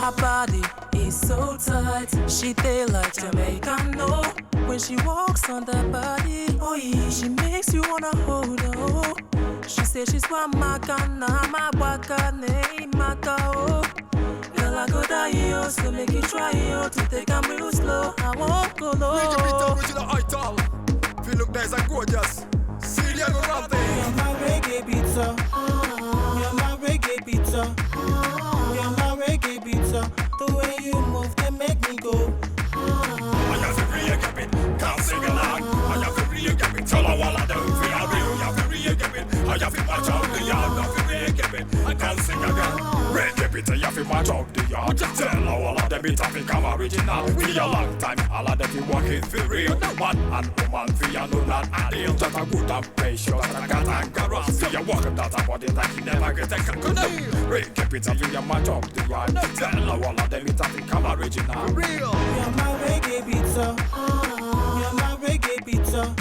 Her body is so tight. She feel like Jamaican, no. When she walks on the body, oh yeah, she makes you wanna hold her. Oh. She says she's one Makana, my Wakane, Makao. Girl, I go die, yo, so make you try, yo, to take a real slow. I won't go low. Make it beat original ital. Feel look nice and gorgeous. See the Confronting. You're my reggae pizza. You're my reggae pizza. You're my reggae pizza. The way you move can make me go. I have to re-get it. Can't sing along. I have to re-get it. Tell her what I do. Feel real. I have to re-get it. I have to watch out the yard. I have to re-get it. I can't sing again. Re-get it. I have to watch out the yard. Tell her all of them it have become original. For a long time, all of them be working for real. Man and woman for you know not ideal. Just a good and patient. That I got anchorage. See you walking that a body like you never get a good deal. Re-get it. I have to match up the yard. Tell her all of them it have become original. For real. You're my reggae pizza. You're my reggae pizza.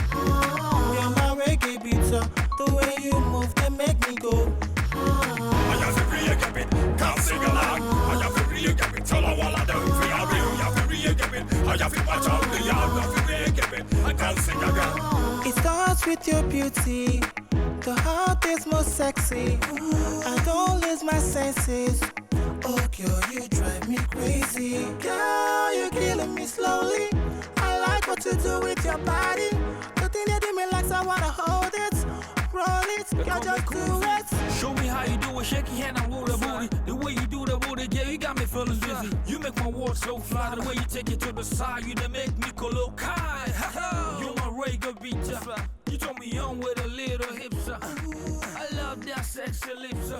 You're my reggae pizza. The way you move can make me go. I have to re-get it. Can't sing along. I have to re-get it. Tell her all I do. Feel real. I have to re-get it. I have to watch out the yard. I have to re-get it. I can't sing again. It starts with your beauty. The heart is most sexy. I don't lose my senses. Oh girl, you drive me crazy. Girl, you're killing me slowly. I like what you do with your body. The thing you do me like I wanna hold it. Roll it, girl, just do it. Show me how you do it, shake your hand and roll the booty. The way you do the booty, yeah, you got me feeling dizzy. You make my world so fly, the way you take it to the side, you done make me go look high. You're my reggae beater. You told me young with a little hips. I love that sexy lips.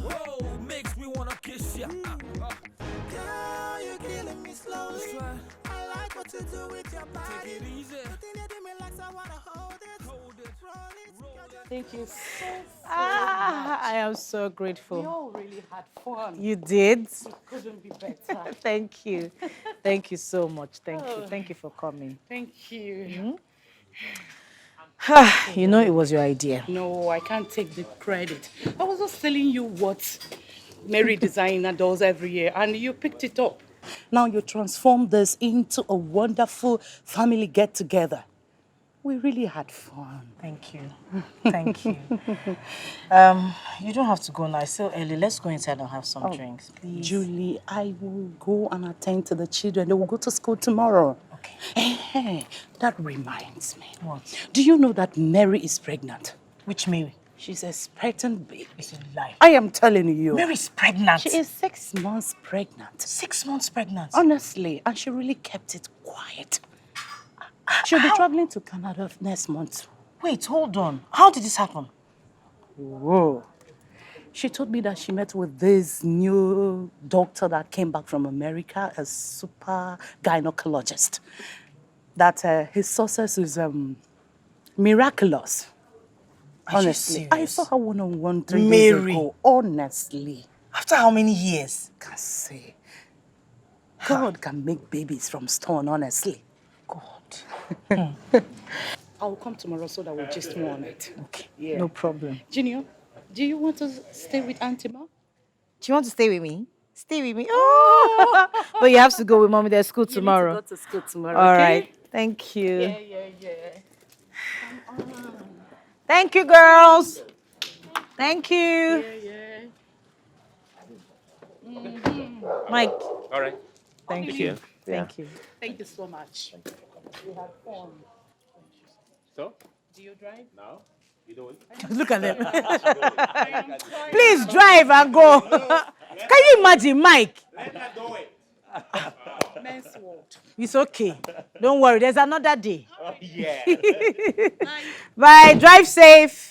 Whoa, makes me wanna kiss ya. Girl, you're killing me slowly. I like what you do with your body. Take it easy. The thing you do me like I wanna hold it. Roll it, girl, just Thank you so I am so much. We grateful. all really had fun. You did. It couldn't be better. Thank you. Thank you so much. Thank you. Thank you for coming. Thank you. You know it was your idea. No, I can't take the credit. I was just telling you what Mary Designer does every year, and you picked it up. Now you transform this into a wonderful family get-together. We really had fun. Thank you. Thank you. You don't have to go now. It's still early. Let's go inside and have some drinks, please. Julie, I will go and attend to the children. They will go to school tomorrow. Okay. Hey, that reminds me. What? Do you know that Mary is pregnant? Which Mary? She's expecting baby. It's a lie. I am telling you. Mary's pregnant. She is 6 months pregnant. 6 months pregnant. Honestly, and she really kept it quiet. She'll be traveling to Canada next month. Wait, hold on. How did this happen? Whoa. She told me that she met with this new doctor that came back from America, a super gynecologist. That his success is miraculous. Honestly, I saw her one-on-one 3 days ago. Honestly. After how many years? Can't say. God can make babies from stone, honestly. God. I'll come tomorrow so that we'll just more on it. Okay, Yeah. no problem. Junior, do you want to stay with Auntie Ma? Do you want to stay with me? Stay with me. Oh! But you have to go with mommy. There's school tomorrow. You need to go to school tomorrow, All okay? right. Thank you. Yeah. Come on. Thank you, girls. Thank you. Yeah. Mike. All right. Thank you. Thank you. Thank you so much. We had fun. So, Do you drive? now, you do it. Look at them. Please drive and go. Can you imagine, Mike? Let her do it. Men's world. It's okay. Don't worry. There's another day. Oh, yeah. Bye. Drive safe.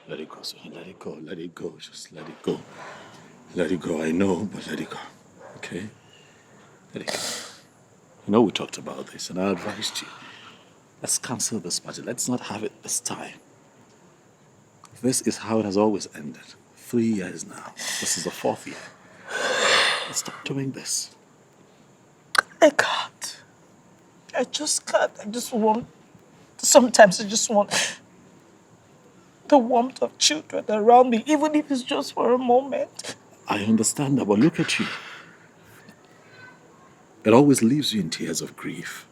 Let it go, son. Let it go. Let it go. Just let it go. Let it go. I know, but let it go. Okay? Let it go. You know we talked about this, and I advised you. Let's cancel this party. Let's not have it this time. This is how it has always ended. 3 years now. This is the 4th year. Let's stop doing this. I can't. I just can't. Sometimes I just want the warmth of children around me, even if it's just for a moment. I understand that, but look at you. It always leaves you in tears of grief.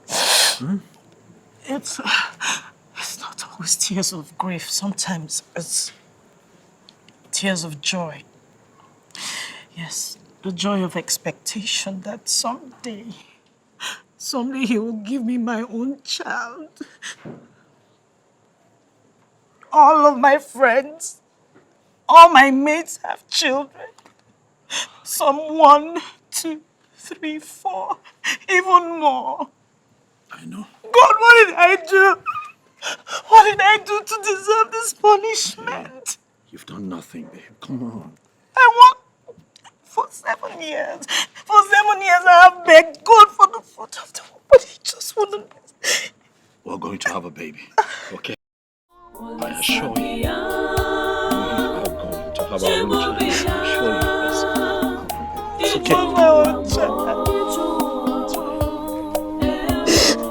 Huh? It's not always tears of grief. Sometimes it's tears of joy. Yes, the joy of expectation that someday he will give me my own child. All of my friends, all my mates have children. Some 1, 2, 3, 4, even more. I know. God, what did I do? What did I do to deserve this punishment? You've done nothing, babe. Come on. I worked for 7 years. For 7 years I have begged God for the fruit of the womb, but he just wouldn't. We're going to have a baby, okay? I assure you. We are going to have our own child. I assure you this. It's okay. My own child. My own child.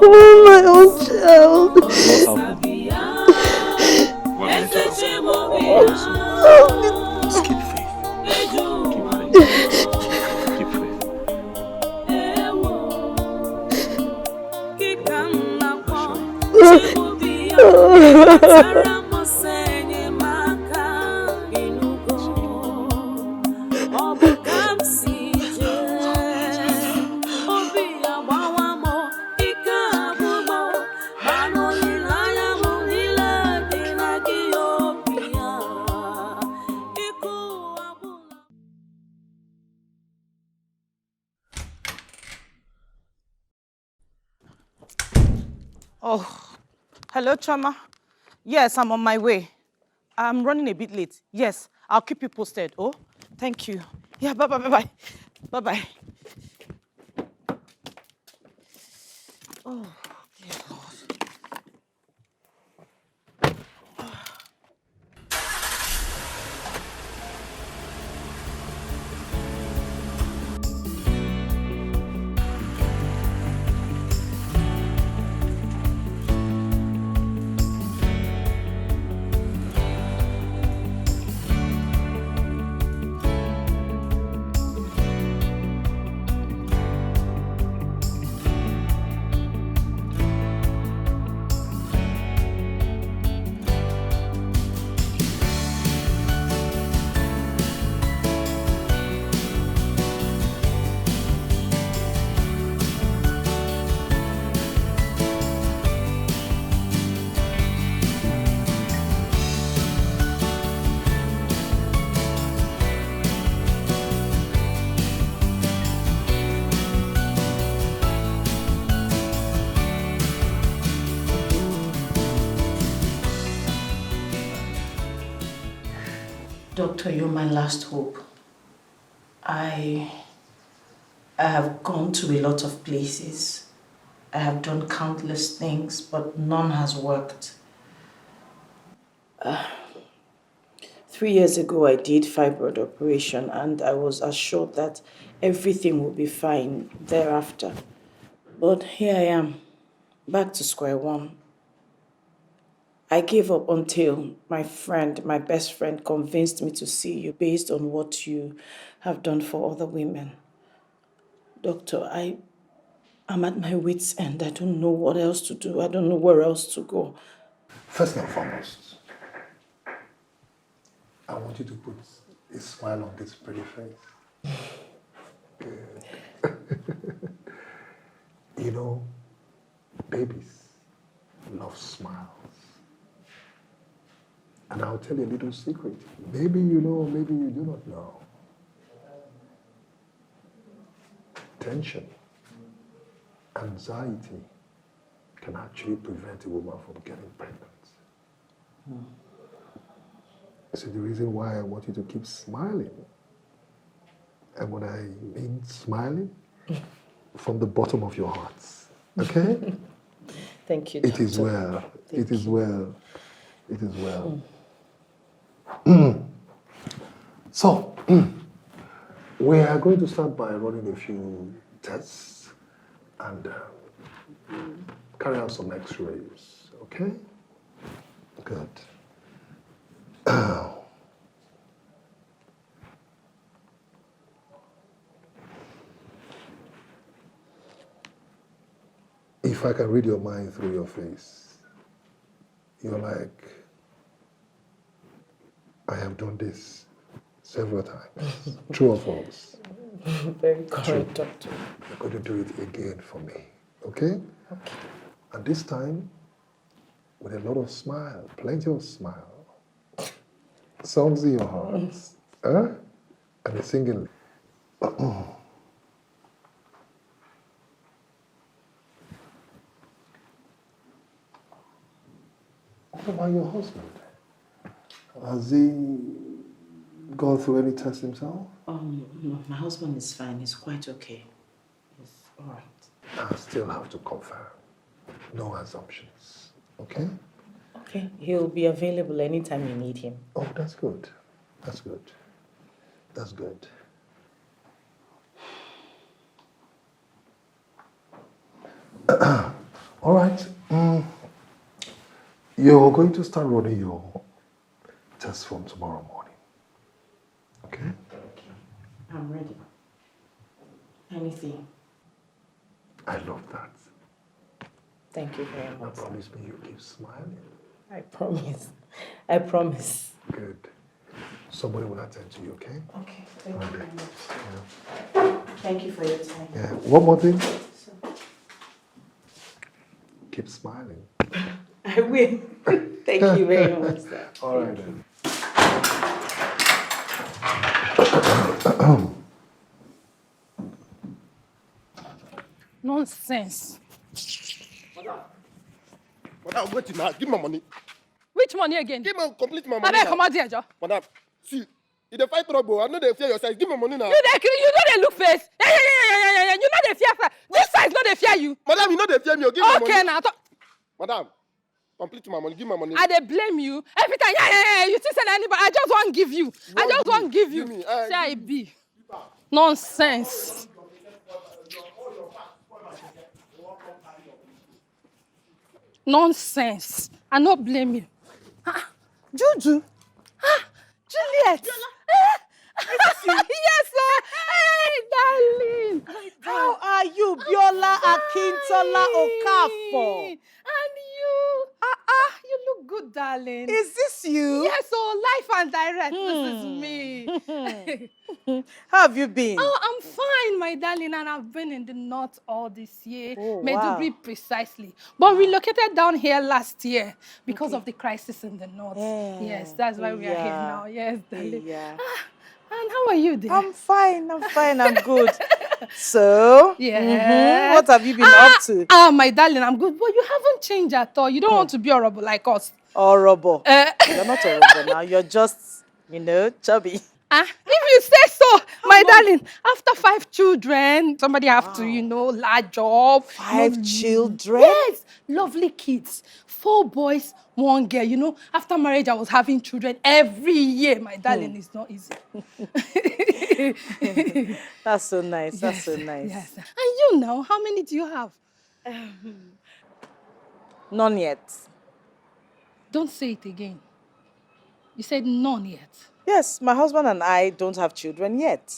We'll have them. We're going to have them. Just keep faith. Keep faith. Oh, hello, Chama. Yes, I'm on my way. I'm running a bit late. Yes, I'll keep you posted. Oh, thank you. Yeah, bye-bye, bye-bye. Bye-bye. Oh, dear God. Doctor, you're my last hope. I have gone to a lot of places. I have done countless things, but none has worked. 3 years ago, I did fibroid operation, and I was assured that everything will be fine thereafter. But here I am, back to square one. I gave up until my best friend, convinced me to see you based on what you have done for other women. Doctor, I'm at my wit's end. I don't know what else to do. I don't know where else to go. First and foremost, I want you to put a smile on this pretty face. Good. You know, babies love smiles. And I'll tell you a little secret. Maybe you know, maybe you do not know. Tension, anxiety can actually prevent a woman from getting pregnant. See, the reason why I want you to keep smiling, and when I mean smiling, from the bottom of your hearts, okay? Thank you, Doctor. It is well. It is well. It is well. So, we are going to start by running a few tests and carry out some x-rays, okay? Good. If I can read your mind through your face, you're like, I have done this several times. True or false? Very correct, Doctor. You're going to do it again for me, okay? Okay. And this time, with a lot of smile, plenty of smile. Songs in your hearts, huh? And a singing. What about your husband? Has he gone through any tests himself? No, my husband is fine. He's quite okay. He's all right. I still have to confirm. No assumptions, okay? Okay, he'll be available anytime you need him. Oh, that's good. That's good. That's good. All right. You're going to start running your test from tomorrow morning. Okay? Okay, I'm ready. Anything. I love that. Thank you very Now much. promise me you'll keep smiling. I promise. I promise. Good. Somebody will attend to you, okay? Okay, thank you Okay. very much. Yeah. Thank you for your time. Yeah. One more thing. Keep smiling. I will. Thank you very much, sir. All right then. Nonsense. Madam, wait now. Give me my money. Which money again? Give me complete my I money. beg, now. come out here, Joe. Madam, see, if they fight trouble, I know they fear your size. Give me money now. You know they look face. Yeah. You know they fear. This size, no they fear you. Madam, you know they fear me. Give me Okay, money. now. Madam, complete my money. Give me my money. I they blame you every time. Yeah. You still say anybody. I just want to give you. I just want to give you. Give me, Say I be. Nonsense. Nonsense. I not blame you. Juju. Juliet. Yes, sir. Hey, darling. How are you, Biola Akintola Okafor? And you. You look good, darling. Is this you? Yes, so life and direct. This is me. How have you been? Oh, I'm fine, my darling, and I've been in the north all this year, Oh, Maiduguri wow. precisely, but relocated down here last year because of the crisis in the north. Yeah. Yes, that's why we are here Yeah. now. Yes, darling. Yeah. And how are you there? I'm fine, I'm good. So, Yes. what have you been up to? My darling, I'm good, but you haven't changed at all. You don't want to be horrible like us. Horrible. You're not horrible now, you're just, chubby. If you say so, my darling, after 5 children, somebody have to, large job. 5 children? Yes, lovely kids. 4 boys, 1 girl. After marriage, I was having children every year. My darling, it's not easy. That's so nice, that's so nice. Yes. And you now, how many do you have? None yet. Don't say it again. You said none yet. Yes, my husband and I don't have children yet.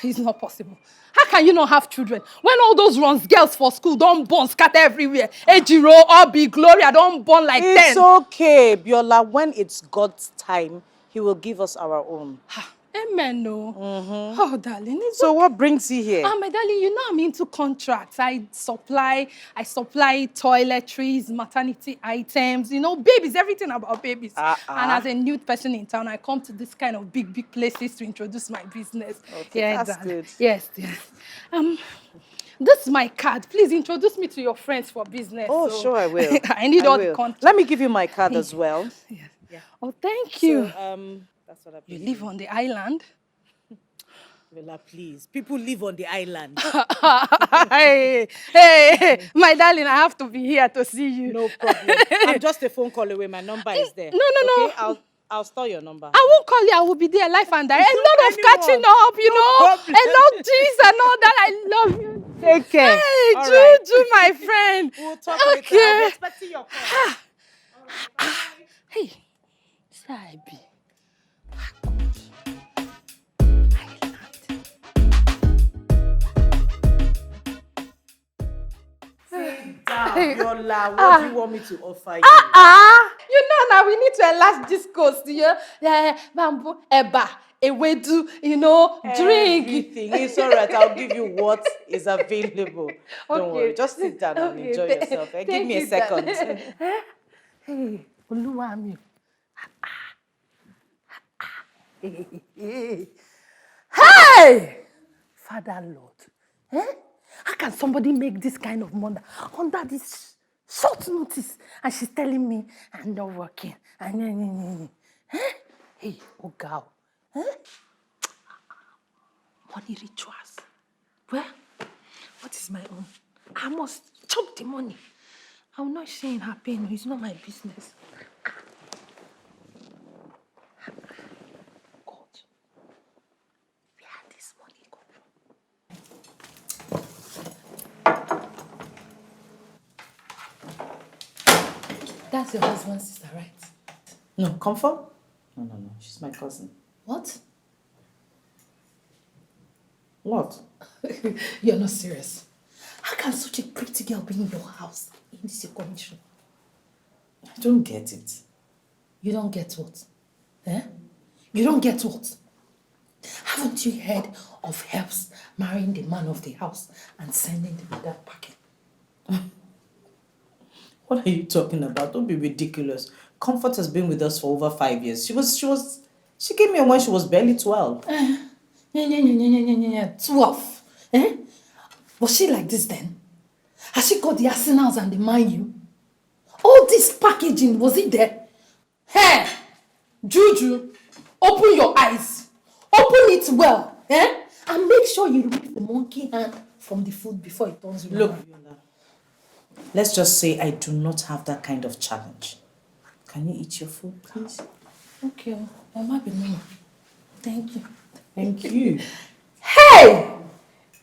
It's not possible. How can you not have children? When all those runs girls for school don't born scatter everywhere. Ejiro, Obi, Gloria don't born like 10. It's okay, Biola. When it's God's time, He will give us our own. Amen, no. Oh, darling. So what brings you here? My darling, I'm into contracts. I supply toiletries, maternity items, babies, everything about babies. And as a new person in town, I come to this kind of big places to introduce my business. Okay, Yeah, that's darling. good. Yes. This is my card. Please introduce me to your friends for business. Oh, So sure, I will. I need all the will. contracts. Let me give you my card as well. Yes. Yeah. Oh, thank you. So, That's what I You believe. live on the island? Villa, please. People live on the island. hey, my darling, I have to be here to see you. No problem. I'm just a phone call away. My number is there. No. Okay, I'll store your number. I won't call you. I will be there live and direct. A lot of catching up, you know. problem. A lot of things and all that. I love you. Take care. Hey, All Juju, my friend. We'll talk later. I'll be expecting your call. Hey, say I be. Sit down, Yola. What do you want me to offer you? You know now we need to enlarge this coast, yeah, bamboo, eba, ewedu, you know, drink. Everything. It's all right. I'll give you what is available. Don't worry. Just sit down and enjoy yourself. Give me a second. Hey, Oluwami. Hey! Father Lord. How can somebody make this kind of money under this short notice? And she's telling me I'm not working. Hey, oh girl. Money rituals. Well, what is my own? I must chop the money. I'm not saying her pain. It's not my business. God, where this money come from? That's your husband's sister, right? No, Comfort? No. She's my cousin. What? What? You're not serious. How can such a pretty girl be in your house in this condition? I don't get it. You don't get what? You don't get what? Haven't you heard of helps marrying the man of the house and sending them that packet? What are you talking about? Don't be ridiculous. Comfort has been with us for over 5 years. She came here when she was barely 12. 12. Was she like this then? Has she got the arsenals and the mind you? All this packaging, was it there? Hey, Juju, open your eyes. Open it well, and make sure you remove the monkey hand from the food before it turns you. Look, let's just say I do not have that kind of challenge. Can you eat your food, please? Okay, I might be me. Thank you. Thank you. Hey!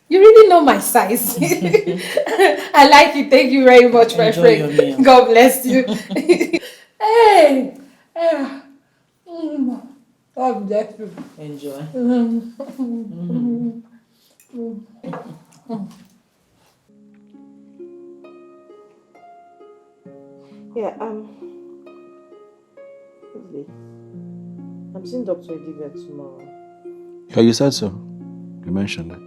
You really know my size. I like it. Thank you very much, my friend. Enjoy your meal. God bless you. Hey! God bless you. Enjoy. Yeah, Lovely. I'm seeing Dr. Olivia tomorrow. Yeah, you said so. You mentioned it.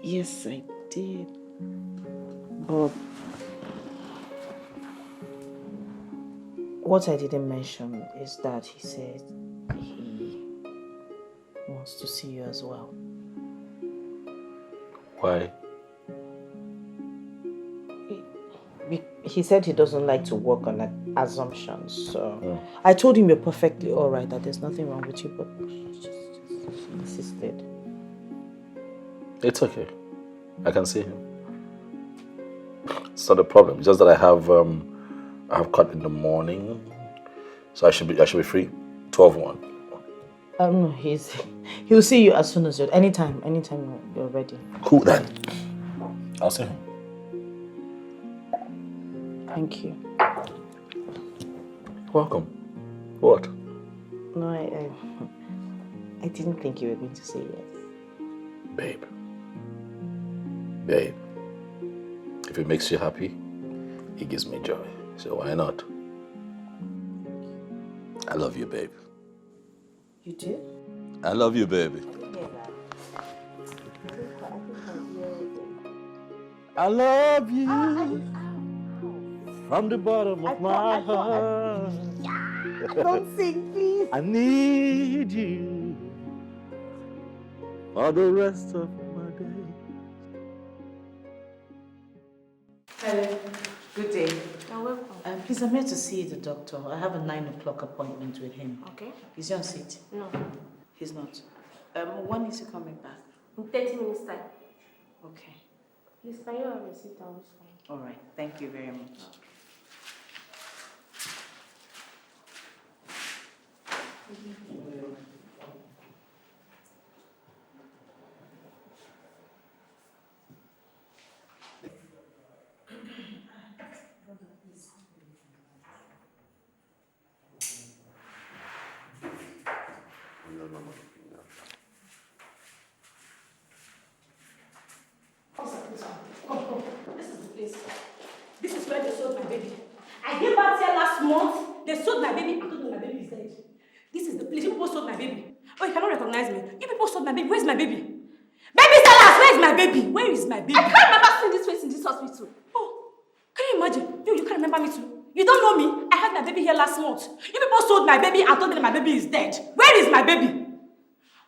Yes, I did. But what I didn't mention is that he said he wants to see you as well. Why? He said he doesn't like to work on assumptions, so I told him you're perfectly all right, that there's nothing wrong with you, but he just insisted. It's okay. I can see him. It's not a problem. It's just that I have cut in the morning, so I should be free. 12:01. No, he'll see you as soon as anytime you're ready. Cool then. I'll see him. Thank you. Welcome. What? No, I didn't think you were going to say yes. Babe. Babe. If it makes you happy, it gives me joy. So why not? I love you, babe. You do? I love you, baby. I love you from the bottom of my heart. Don't sing, please. I need you for the rest of my day. Hello. Good day. You're welcome. Please, I'm here to see the doctor. I have a 9 o'clock appointment with him. Okay. Is he on seat? No. He's not. When is he coming back? In 30 minutes time. Okay. Please, can you have a seat down this one? All right. Thank you very much. This is the place. This is where they sold my baby. I gave birth here last month. They sold my baby. I told them my baby is dead. This is the place. You people sold my baby. Oh, you cannot recognize me. You people sold my baby. Where's my baby? Baby sellers, where is my baby? Where is my baby? I can't remember seeing this face in this hospital. Oh, can you imagine? You can't remember me too. You don't know me. I had my baby here last month. You people sold my baby and told me that my baby is dead. Where is my baby?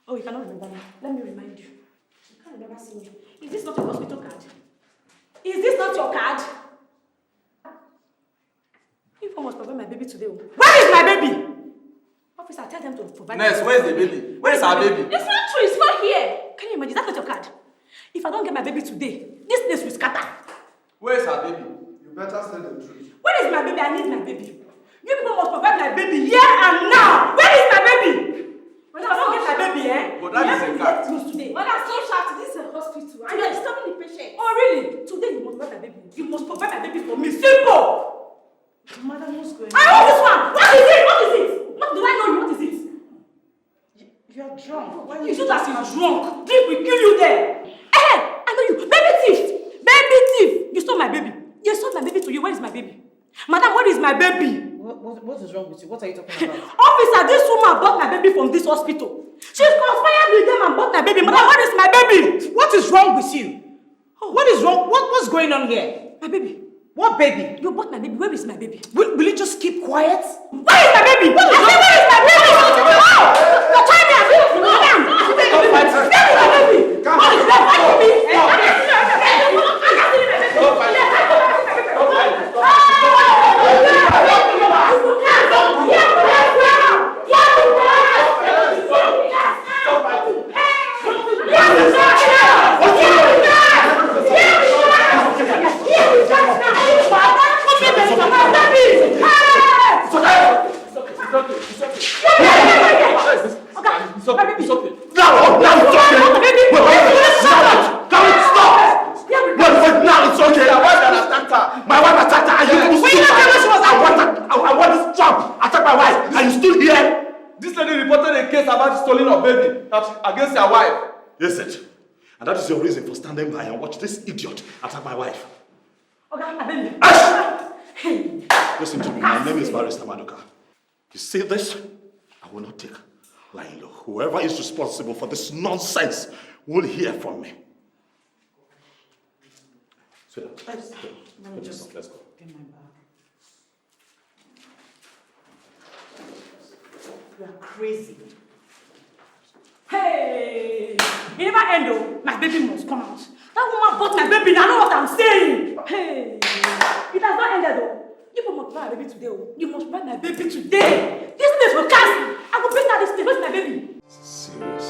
Oh, you cannot remember me. Let me remind you. You can't remember seeing me. Is this not your hospital card? Is this not your card? You people must provide my baby today. Where is my baby? Officer, tell them to provide. Nurse, where's the baby? Where is our baby? It's not true. It's not here. Can you imagine? That's not your card. If I don't get my baby today, this place will scatter. Where is our baby? You better tell the truth. Where is my baby? I need my baby. You people must provide my baby here and now. Where is my baby? When I don't get my baby, But that is a card. Today. When I'm so shocked, this is a hospital. And you're disturbing the patient. Oh, really? Today you must provide my baby. You must provide my baby for me. Simple. Madam, what's going on? I want this one. What is it? What is it? What do I know you? What is it? You're drunk. Why You should have been drunk. Drink will kill you there. I know you. Baby thief. Baby thief. You stole my baby. You sold my baby to you. Where is my baby? Madam, where is my baby? What is wrong with you? What are you talking about? Officer, this woman bought my baby from this hospital. She's conspired with them and bought my baby. Madam, where is my baby? What is wrong with you? What is wrong? What's going on here? My baby. What baby? You bought my baby. Where is my baby? Will you just keep quiet? Where is my baby? Where is my baby? You're trying me. Madam, where is my baby? What is my baby? Against your wife. Yes, it. And that is your reason for standing by and watch this idiot attack my wife. Okay, my baby. Listen to me. My name is Maurice. You see this? I will not take lying low. Whoever is responsible for this nonsense will hear from me. Sweetheart, let's go. Get my bag. You are crazy. Hey! It never end though. My baby must come out. That woman bought my baby. I know what I'm saying. Hey! It has not ended though. You must buy my baby today. You must buy my baby today. This place will cancel. I will bring out this thing. Where's my baby? Serious.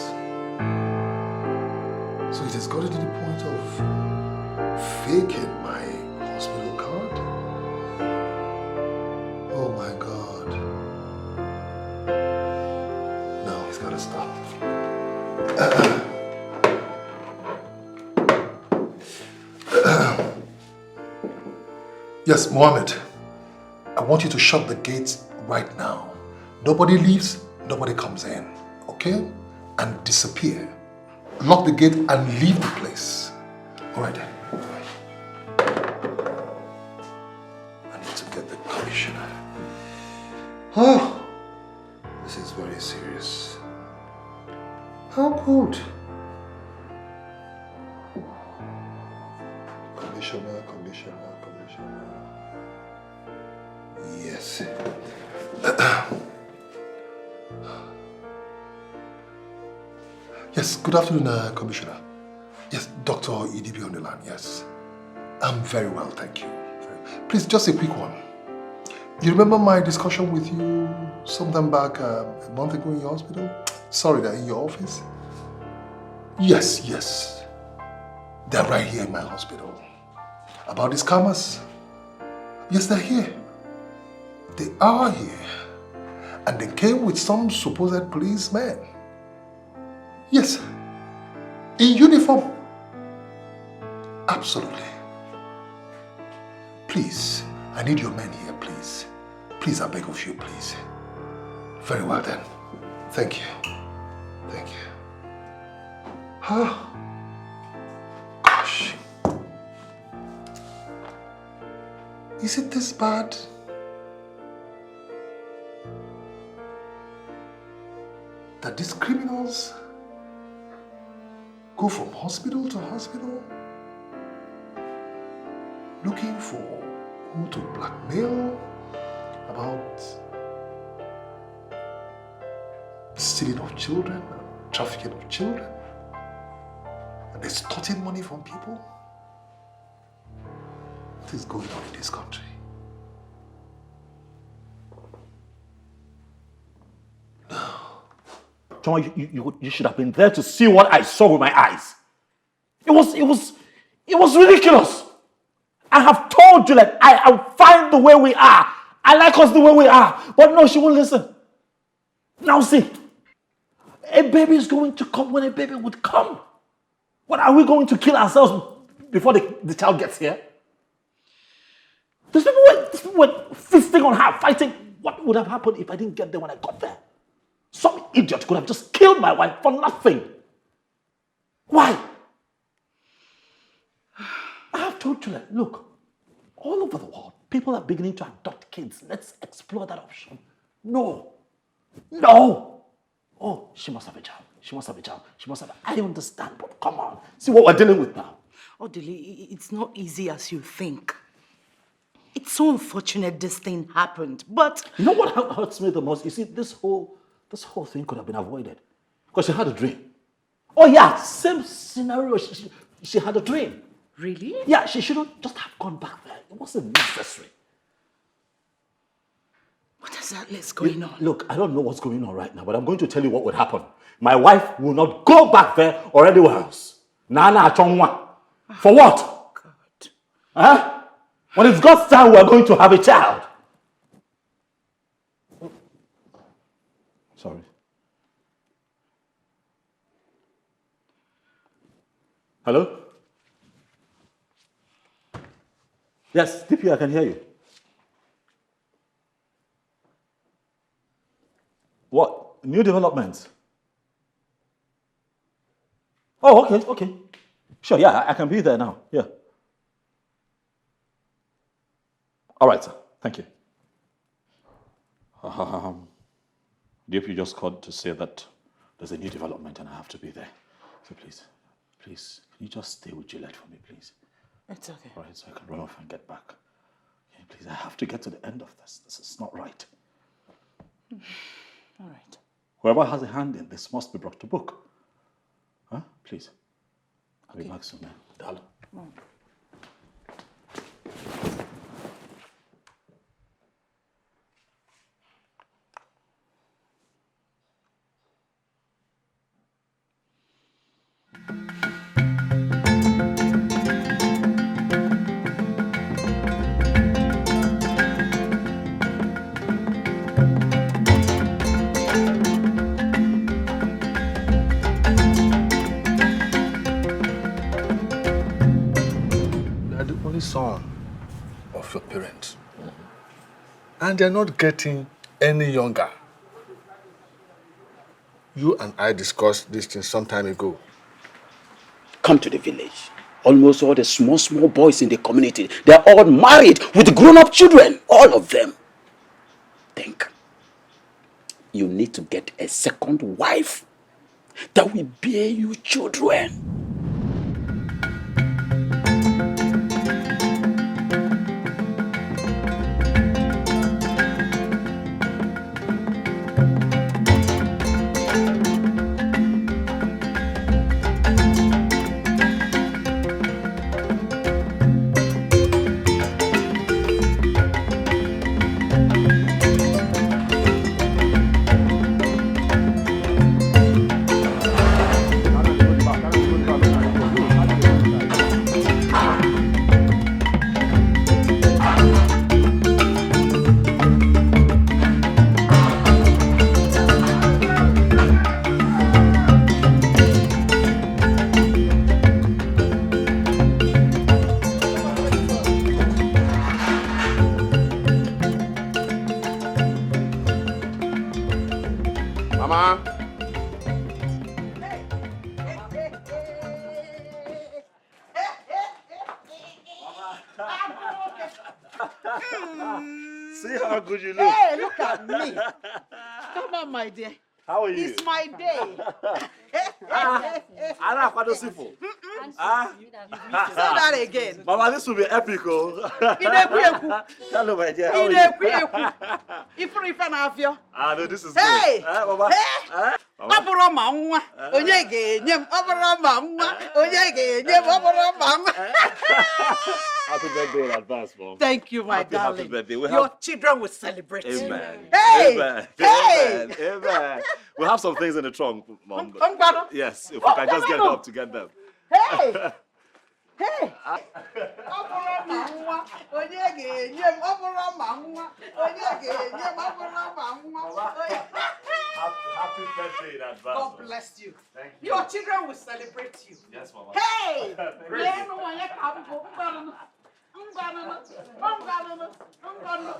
So it has gotten to the point of faking my hospital card? Oh my God. No, it's gotta stop. Yes, Mohammed. I want you to shut the gates right now. Nobody leaves, nobody comes in, okay? And disappear. Lock the gate and leave the place. All right then. I need to get the commissioner. Oh, this is very serious. How good. Commissioner. Yes. Yes, good afternoon, Commissioner. Yes, Dr. EDB on the line, yes. I'm very well, thank you. Very Please, just a quick one. You remember my discussion with you sometime back a month ago in your hospital? Sorry, that in your office? Yes. They're right here in my hospital. About these scammers? Yes, they're here. They are here. And they came with some supposed policemen. Yes. In uniform. Absolutely. Please, I need your men here, please. Please, I beg of you, please. Very well then. Thank you. Thank you. Gosh. Is it this bad? That these criminals go from hospital to hospital looking for who to blackmail about stealing of children, trafficking of children, and extorting money from people? What is going on in this country? John, you should have been there to see what I saw with my eyes. It was ridiculous. I have told you that I'll find the way we are. I like us the way we are. But no, she won't listen. Now see, a baby is going to come when a baby would come. What, are we going to kill ourselves before the child gets here? These people were feasting on her, fighting. What would have happened if I didn't get there when I got there? Some idiot could have just killed my wife for nothing. Why? I have told you that, look, all over the world, people are beginning to adopt kids. Let's explore that option. No. Oh, she must have a child. She must have. I understand, but come on. See what we're dealing with now. Odili, it's not easy as you think. It's so unfortunate this thing happened, but... You know what hurts me the most? You see, this whole thing could have been avoided. Because she had a dream. Oh yeah, same scenario. She had a dream. Really? Yeah, she shouldn't just have gone back there. It wasn't necessary. What exactly is going on? Look, I don't know what's going on right now, but I'm going to tell you what would happen. My wife will not go back there or anywhere else. Nana Chongwa. For what? God. Huh? When it's God's time, we're going to have a child. Sorry. Hello? Yes, DP, I can hear you. What? New developments? Oh, okay. Sure, yeah, I can be there now. Yeah. All right, sir. Thank you. DP just called to say that there's a new development and I have to be there. So please, can you just stay with Gillette for me, please? It's okay. All right, so I can run off and get back. Okay, please, I have to get to the end of this. This is not right. All right. Whoever has a hand in this must be brought to book. Huh? Please. I'll be back soon, man. Darling. Son of your parents, and they're not getting any younger. You and I discussed this thing some time ago. Come to the village. Almost all the small boys in the community, they're all married with grown-up children, all of them. Think. You need to get a second wife that will bear you children. Mama. See how good you look. Hey, look at me. Come on, my dear. How are you? It's my day. Anna, what does it for? Say that again. Mama, this will be epic. Oh. Hello, my dear. How are you? Ah, no, this is hey, good. Mama. Hey. Mama. Happy birthday in advance, Mom. Thank you, my darling. Happy birthday. Your children will celebrate. Amen. Hey. Amen. Hey. Amen. Amen. We have some things in the trunk, Mom. Yes, if we can just get help to get them. Hey. Hey. Happy birthday in advance. God bless you. Thank you. Your children will celebrate you. Yes, Mama. Hey. Praise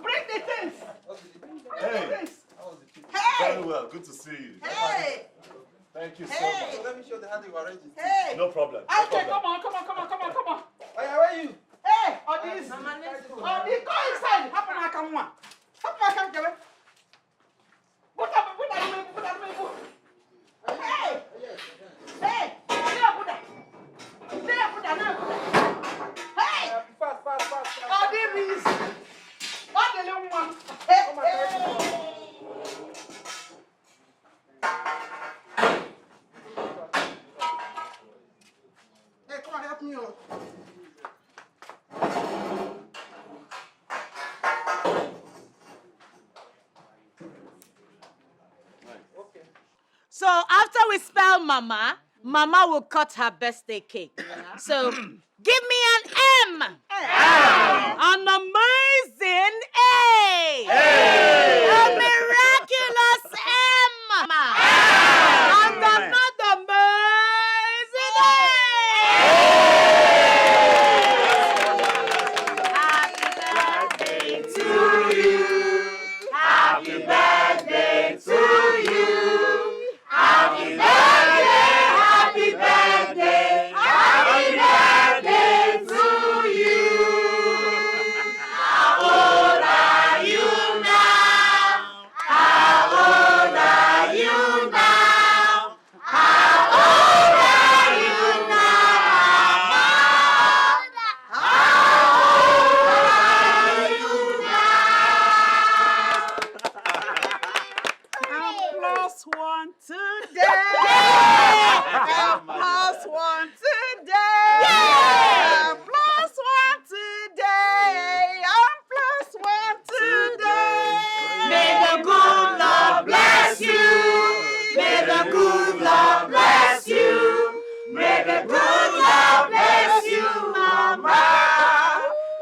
Bring the things. Hey. Hey. Very well. Good to see you. Hey. Thank you so Hey. much. Let me show the hand you arranged. Hey. No problem. Okay, come on. Oh, yeah, where are you? Hey, on this. On this. Go inside. Happen like a one. Put up. Hey. Hey. Hey. Fast. On this. On the little one. Hey. Hey, come on, help me. So after we spell Mama, Mama will cut her birthday cake. So give me an M. An amazing A. A miraculous M. And another amazing A. Happy birthday to you. Happy birthday to you. Happy birthday to you. How old are you now? How old are you now? How old are you now? How old are you now? I'm plus one today. I'm plus one today. I'm plus one today. I'm plus one today. May the good Lord bless you. May the good Lord bless you. May the good Lord bless you, Mama.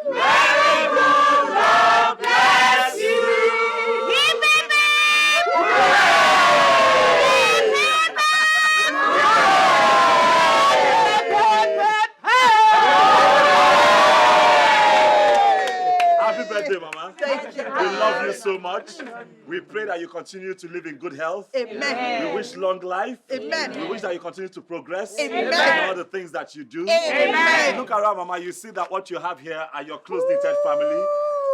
May the good Lord bless you. Hip, hip, hip. Hooray! Hip, hip, hip. Happy birthday, Mama. Thank you. We love you so much. We pray that you continue to live in good health. Amen. We wish long life. Amen. We wish that you continue to progress Amen. in all the things that you do. Amen. Look around, Mama. You see that what you have here are your close-knitted family.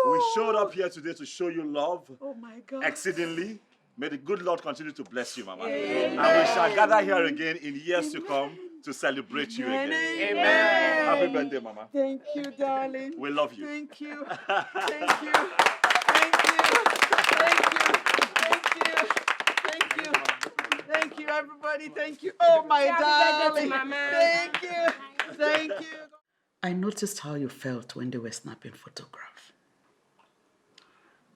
We showed up here today to show you love Oh my God. exceedingly. May the good Lord continue to bless you, Mama. And we shall gather here again in years to come to celebrate you again. Amen. Happy birthday, Mama. Thank you, darling. We love you. Thank you. Thank you. Thank you. Thank you. Thank you. Thank you. Thank you, everybody. Thank you. Oh, my darling. Thank you. Thank you. I noticed how you felt when they were snapping photographs.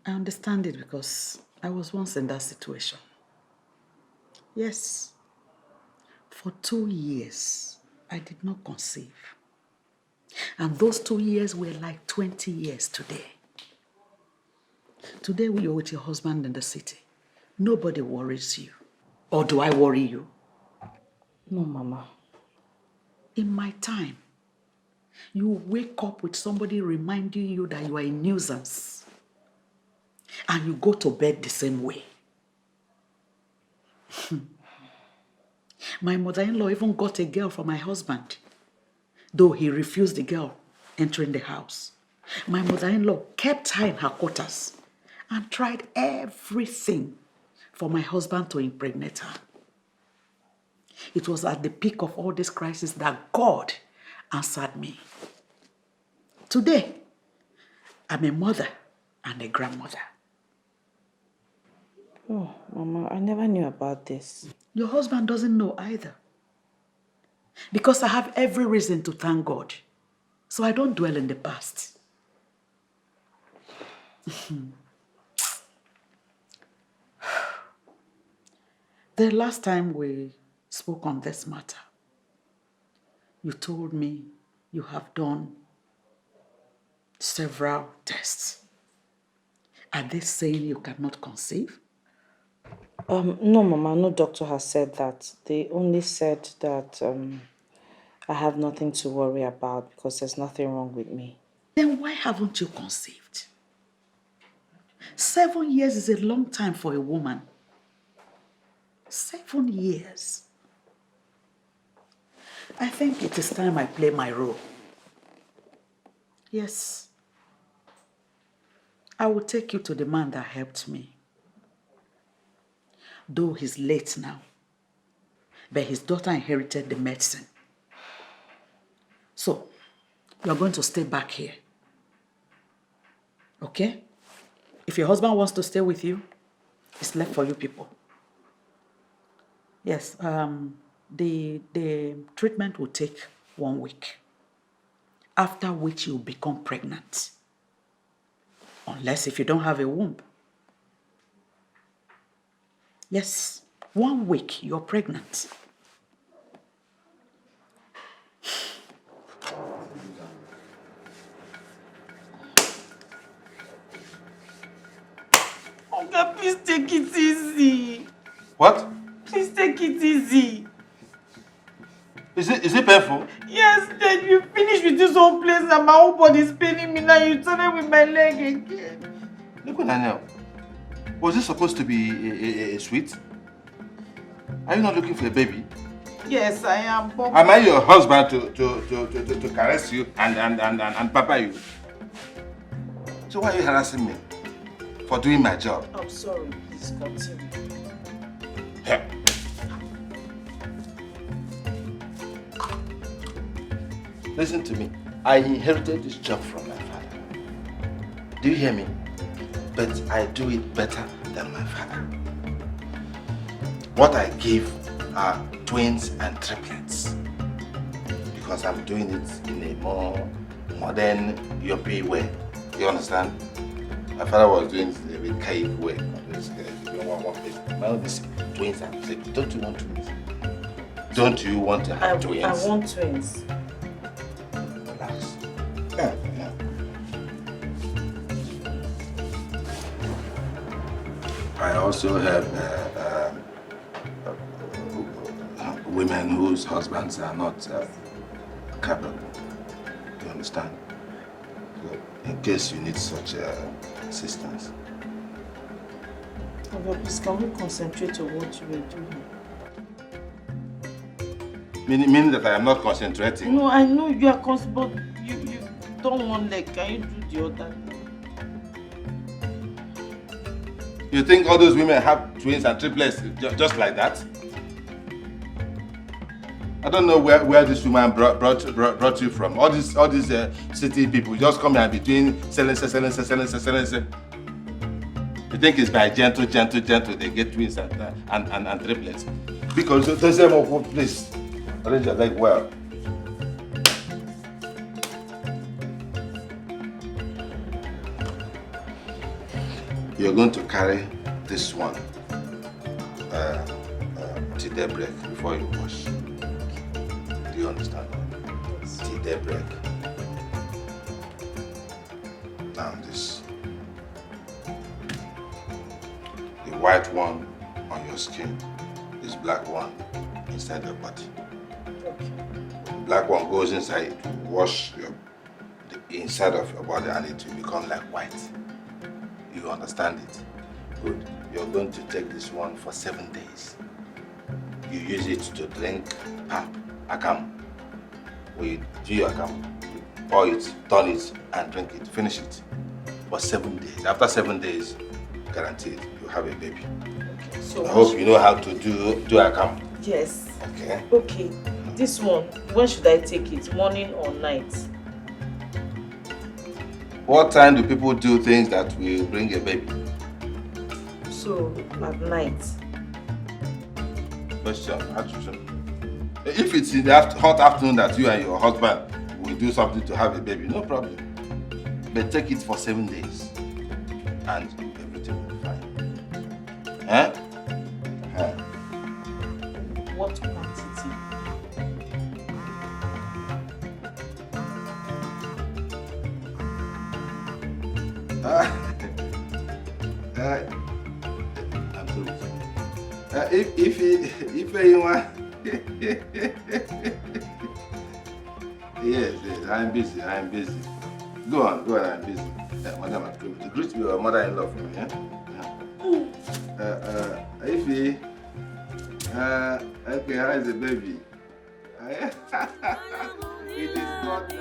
I understand it because I was once in that situation. Yes. For 2 years, I did not conceive. And those 2 years were like 20 years today. Today, you're with your husband in the city. Nobody worries you. Or do I worry you? No, Mama. In my time, you wake up with somebody reminding you that you are a nuisance. And you go to bed the same way. My mother-in-law even got a girl for my husband, though he refused the girl entering the house. My mother-in-law kept her in her quarters and tried everything for my husband to impregnate her. It was at the peak of all this crisis that God answered me. Today, I'm a mother and a grandmother. Oh, Mama, I never knew about this. Your husband doesn't know either. Because I have every reason to thank God. So I don't dwell in the past. The last time we spoke on this matter, you told me you have done several tests. Are they saying you cannot conceive? No, Mama, no doctor has said that. They only said that I have nothing to worry about because there's nothing wrong with me. Then why haven't you conceived? 7 years is a long time for a woman. 7 years. I think it is time I play my role. Yes. I will take you to the man that helped me. Though he's late now, but his daughter inherited the medicine. So, you're going to stay back here. Okay? If your husband wants to stay with you, it's left for you people. Yes, the treatment will take 1 week, after which you'll become pregnant. Unless if you don't have a womb. Yes, 1 week, you're pregnant. Oga, please take it easy. What? Please take it easy. Is it painful? Yes, then you finish with this whole place and my whole body is paining me now. You turn it with my leg again. Look what I know. Was this supposed to be a sweet? Are you not looking for a baby? Yes, I am. But Am I your husband to caress you and pamper you? So why are you harassing me for doing my job? I'm sorry, please continue. Yeah. Listen to me. I inherited this job from my father. Do you hear me? But I do it better than my father. What I give are twins and triplets. Because I'm doing it in a more modern, European way. You understand? My father was doing it in a bit cake way. My own is twins and triplets. Don't you want twins? Don't you want to have twins? I want twins. Relax. I also have women whose husbands are not capable. You understand? So in case you need such assistance. Okay, please, can we concentrate on what you were doing? Meaning that I am not concentrating? No, I know you are but you don't want leg. Can you do the other? You think all those women have twins and triplets just like that? I don't know where this woman brought you from. All these city people just come here and be doing selling. You think it's by gentle they get twins and triplets? Because there's them of one place. Arrange your leg well. You're going to carry this one till daybreak before you wash. Do you understand? Till daybreak. Now this. The white one on your skin is black one inside your body. Okay. The black one goes inside to wash the inside of your body and it will become like white. You understand it? Good. You're going to take this one for 7 days. you use it to drink akam. We do your akam, you pour it, turn it, and drink it, finish it. For 7 days. After 7 days, guaranteed, you have a baby. Okay, so I hope you know how to do akam. Yes. Okay. Okay. This one, when should I take it? Morning or night? What time do people do things that will bring a baby? So, at night. Question. If it's in the hot afternoon that you and your husband will do something to have a baby, no problem. But take it for 7 days and everything will be fine. Huh? Huh. What quantity? I'm sorry. If anyone, yes, I'm busy. Go on, I'm busy. Madam, greet your mother-in-law for me, yeah? Ify, okay, how is the baby? It is not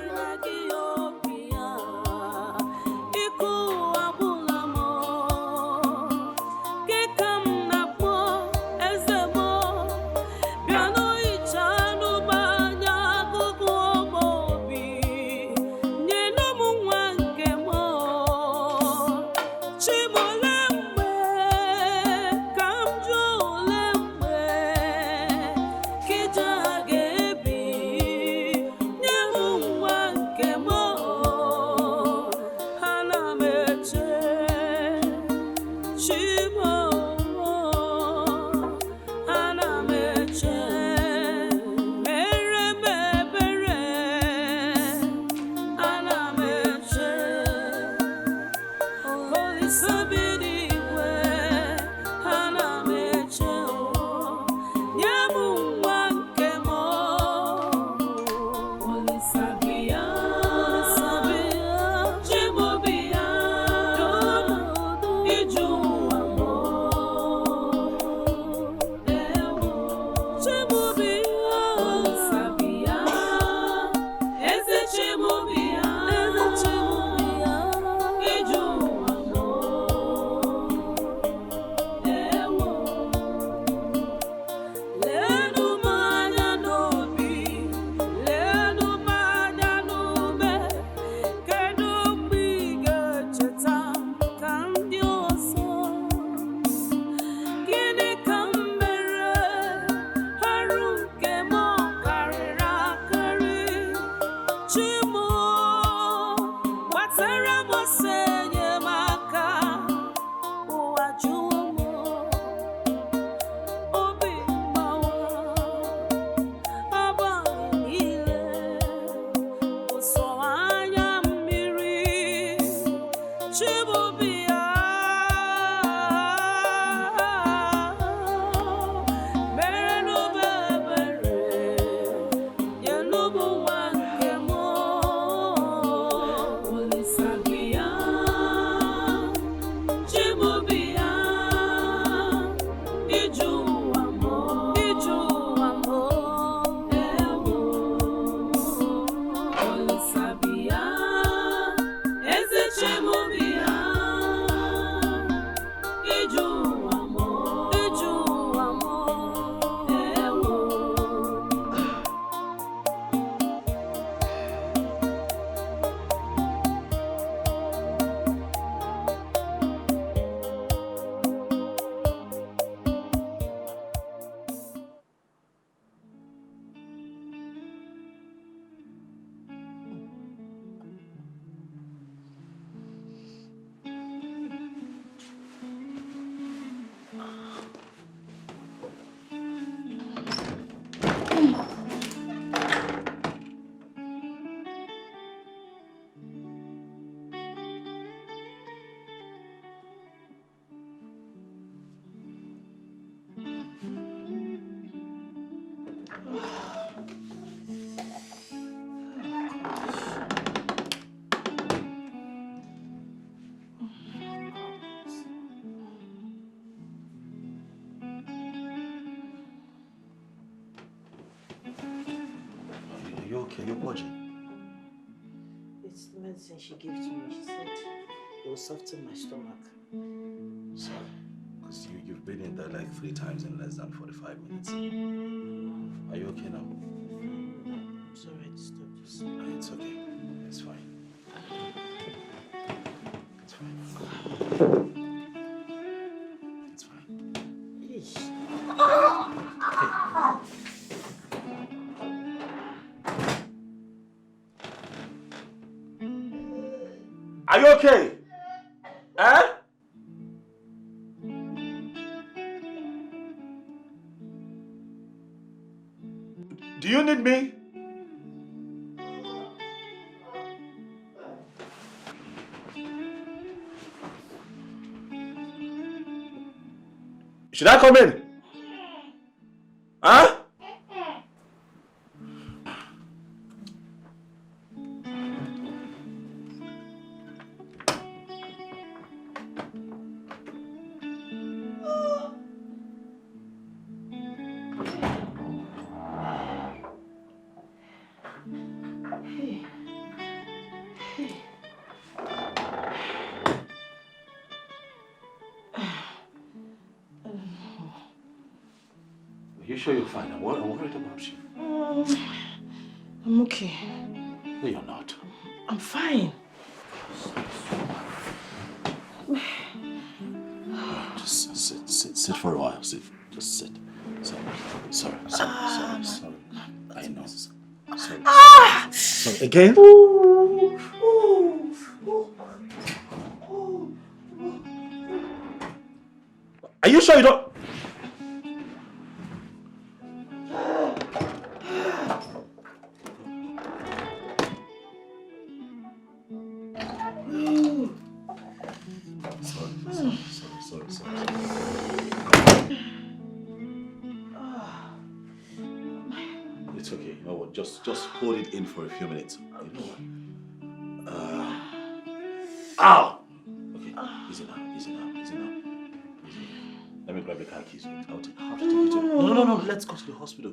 okay? You're purging. It's the medicine she gave to me. She said it will soften my stomach. Sorry. Because you've been in there like 3 times in less than 45 minutes. Are you okay now? I'm sorry I disturbed you. No, it's okay. It's fine. It's fine. It's fine. Are you okay? Eh? Do you need me? Should I come in? Huh? Are you sure you're fine? I'm worried about you. I'm okay. No, you're not. I'm fine. Just sit for a while. Sit. Just sit. Sorry. I know. Sorry. Sorry. Again? Are you sure you don't? Sorry. It's okay. You know what? Just hold it in for a few minutes. You know what? Ow! Okay. Easy now. Let me grab the car keys. I'll have to take you to... No. Let's go to the hospital.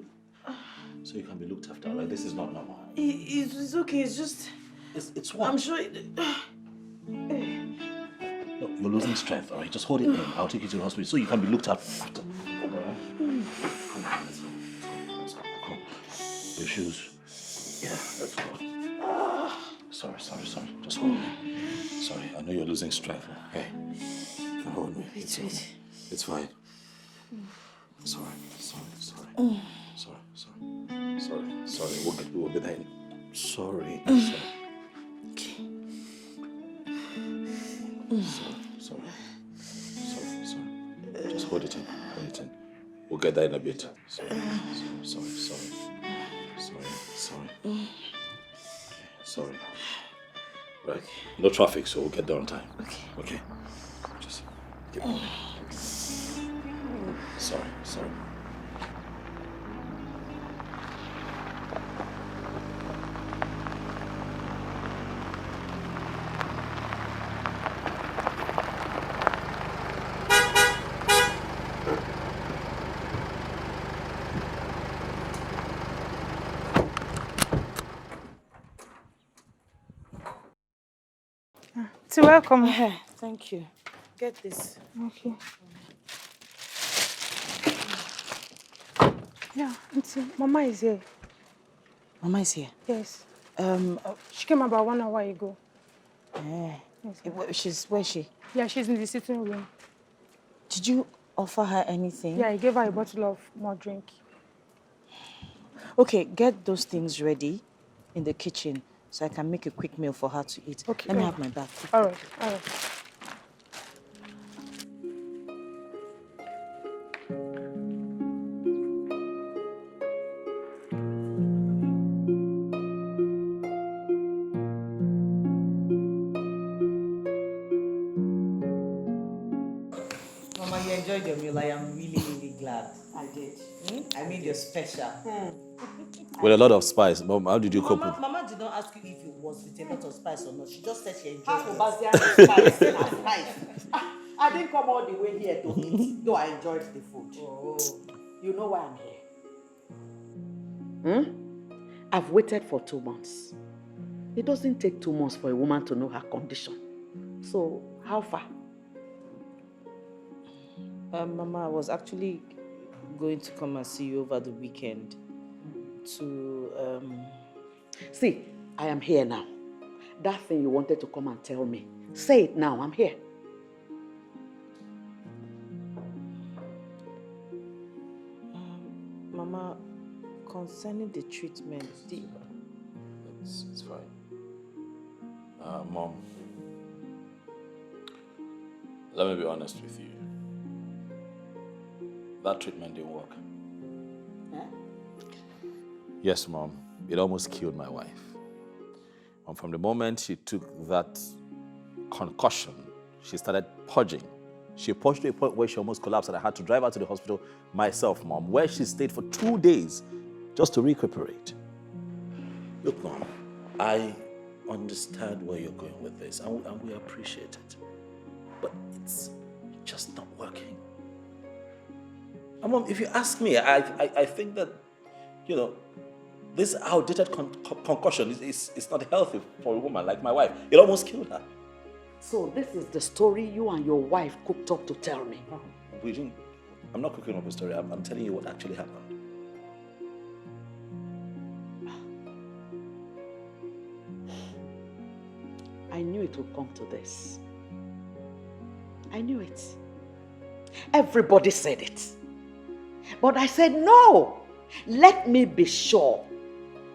So you can be looked after. Like, this is not normal. It's okay. It's just... It's what? I'm sure... No, you're losing strength, alright? Just hold it in. I'll take you to the hospital so you can be looked after. Let's go. Come. Your shoes. Yeah, let's go. Sorry. Just hold me. Sorry, I know you're losing strength. Hey, you can hold me. Wait. It's fine. Sorry. We'll be there. Sorry. Okay. Sorry. Just hold it in. We'll get there in a bit. Sorry. Right. No traffic, so we'll get there on time. Okay. Just keep moving. Sorry. So welcome. Thank you. Get this. Okay. Yeah, Auntie, Mama is here. Mama is here? Yes. She came about 1 hour ago. Yes, where is she? Yeah, she's in the sitting room. Did you offer her anything? Yeah, I gave her a bottle of more drink. Okay, get those things ready in the kitchen so I can make a quick meal for her to eat. Okay. Let me have my bag. All right. Mama, you enjoyed your meal. I am really glad. I did. I made you special. With a lot of spice. Mom, how did you cope with? Mama did not ask you if it was with a lot of spice or not. She just said she enjoyed it. Spice. I didn't come all the way here to eat, though I enjoyed the food. Oh. You know why I'm here? I've waited for 2 months. It doesn't take 2 months for a woman to know her condition. So, how far? Mama, I was actually going to come and see you over the weekend to, See, I am here now. That thing you wanted to come and tell me, say it now, I'm here. Mama, concerning the treatment, It's fine. Mom, let me be honest with you. That treatment didn't work. Huh? Yes, Mom. It almost killed my wife. And from the moment she took that concussion, she started purging. She purged to a point where she almost collapsed and I had to drive her to the hospital myself, Mom, where she stayed for 2 days just to recuperate. Look, Mom, I understand where you're going with this and we appreciate it. But it's just not working. And Mom, if you ask me, I think that, this outdated concussion is not healthy for a woman like my wife. It almost killed her. So this is the story you and your wife cooked up to tell me. I'm not cooking up a story. I'm telling you what actually happened. I knew it would come to this. I knew it. Everybody said it. But I said, no, let me be sure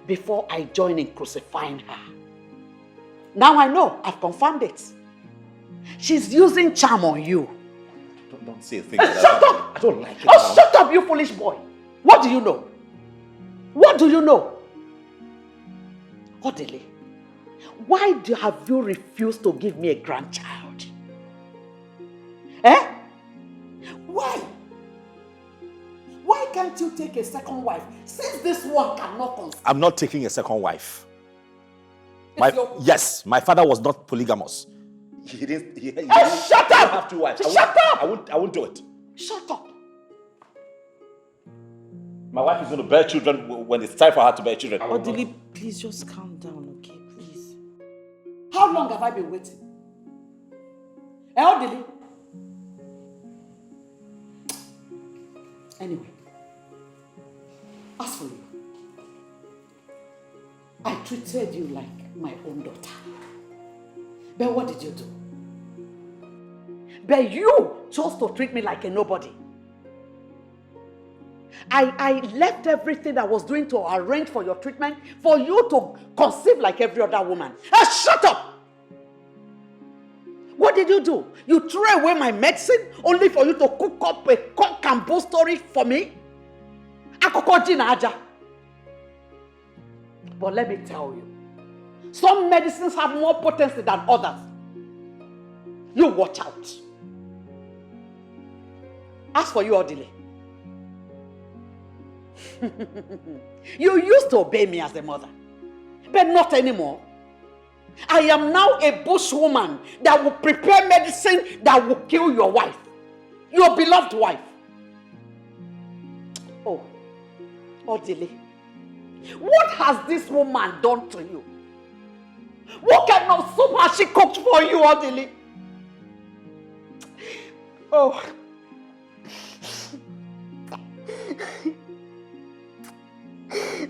before I join in crucifying her. Now I know, I've confirmed it. She's using charm on you. Don't say a thing like that. Shut up! I don't like it. Oh, shut up, you foolish boy. What do you know? What do you know? Odile, why have you refused to give me a grandchild? Eh? Why? Why can't you take a second wife since this one cannot conceive? I'm not taking a second wife. Yes, my father was not polygamous. He didn't. Shut up! Have 2 wives. Shut up! I won't do it. Shut up! My wife is going to bear children when it's time for her to bear children. Odile, please just calm down, okay? Please. How long have I been waiting? Odile? Anyway, as for you, I treated you like my own daughter. But what did you do? But you chose to treat me like a nobody. I left everything I was doing to arrange for your treatment for you to conceive like every other woman. Shut up! What did you do? You threw away my medicine only for you to cook up a cock and bull story for me? But let me tell you, some medicines have more potency than others. You watch out. As for you, Odile, you used to obey me as a mother, but not anymore. I am now a bushwoman that will prepare medicine that will kill your wife, your beloved wife. Oh, Odile, what has this woman done to you? What kind of soup has she cooked for you, Odile? Oh.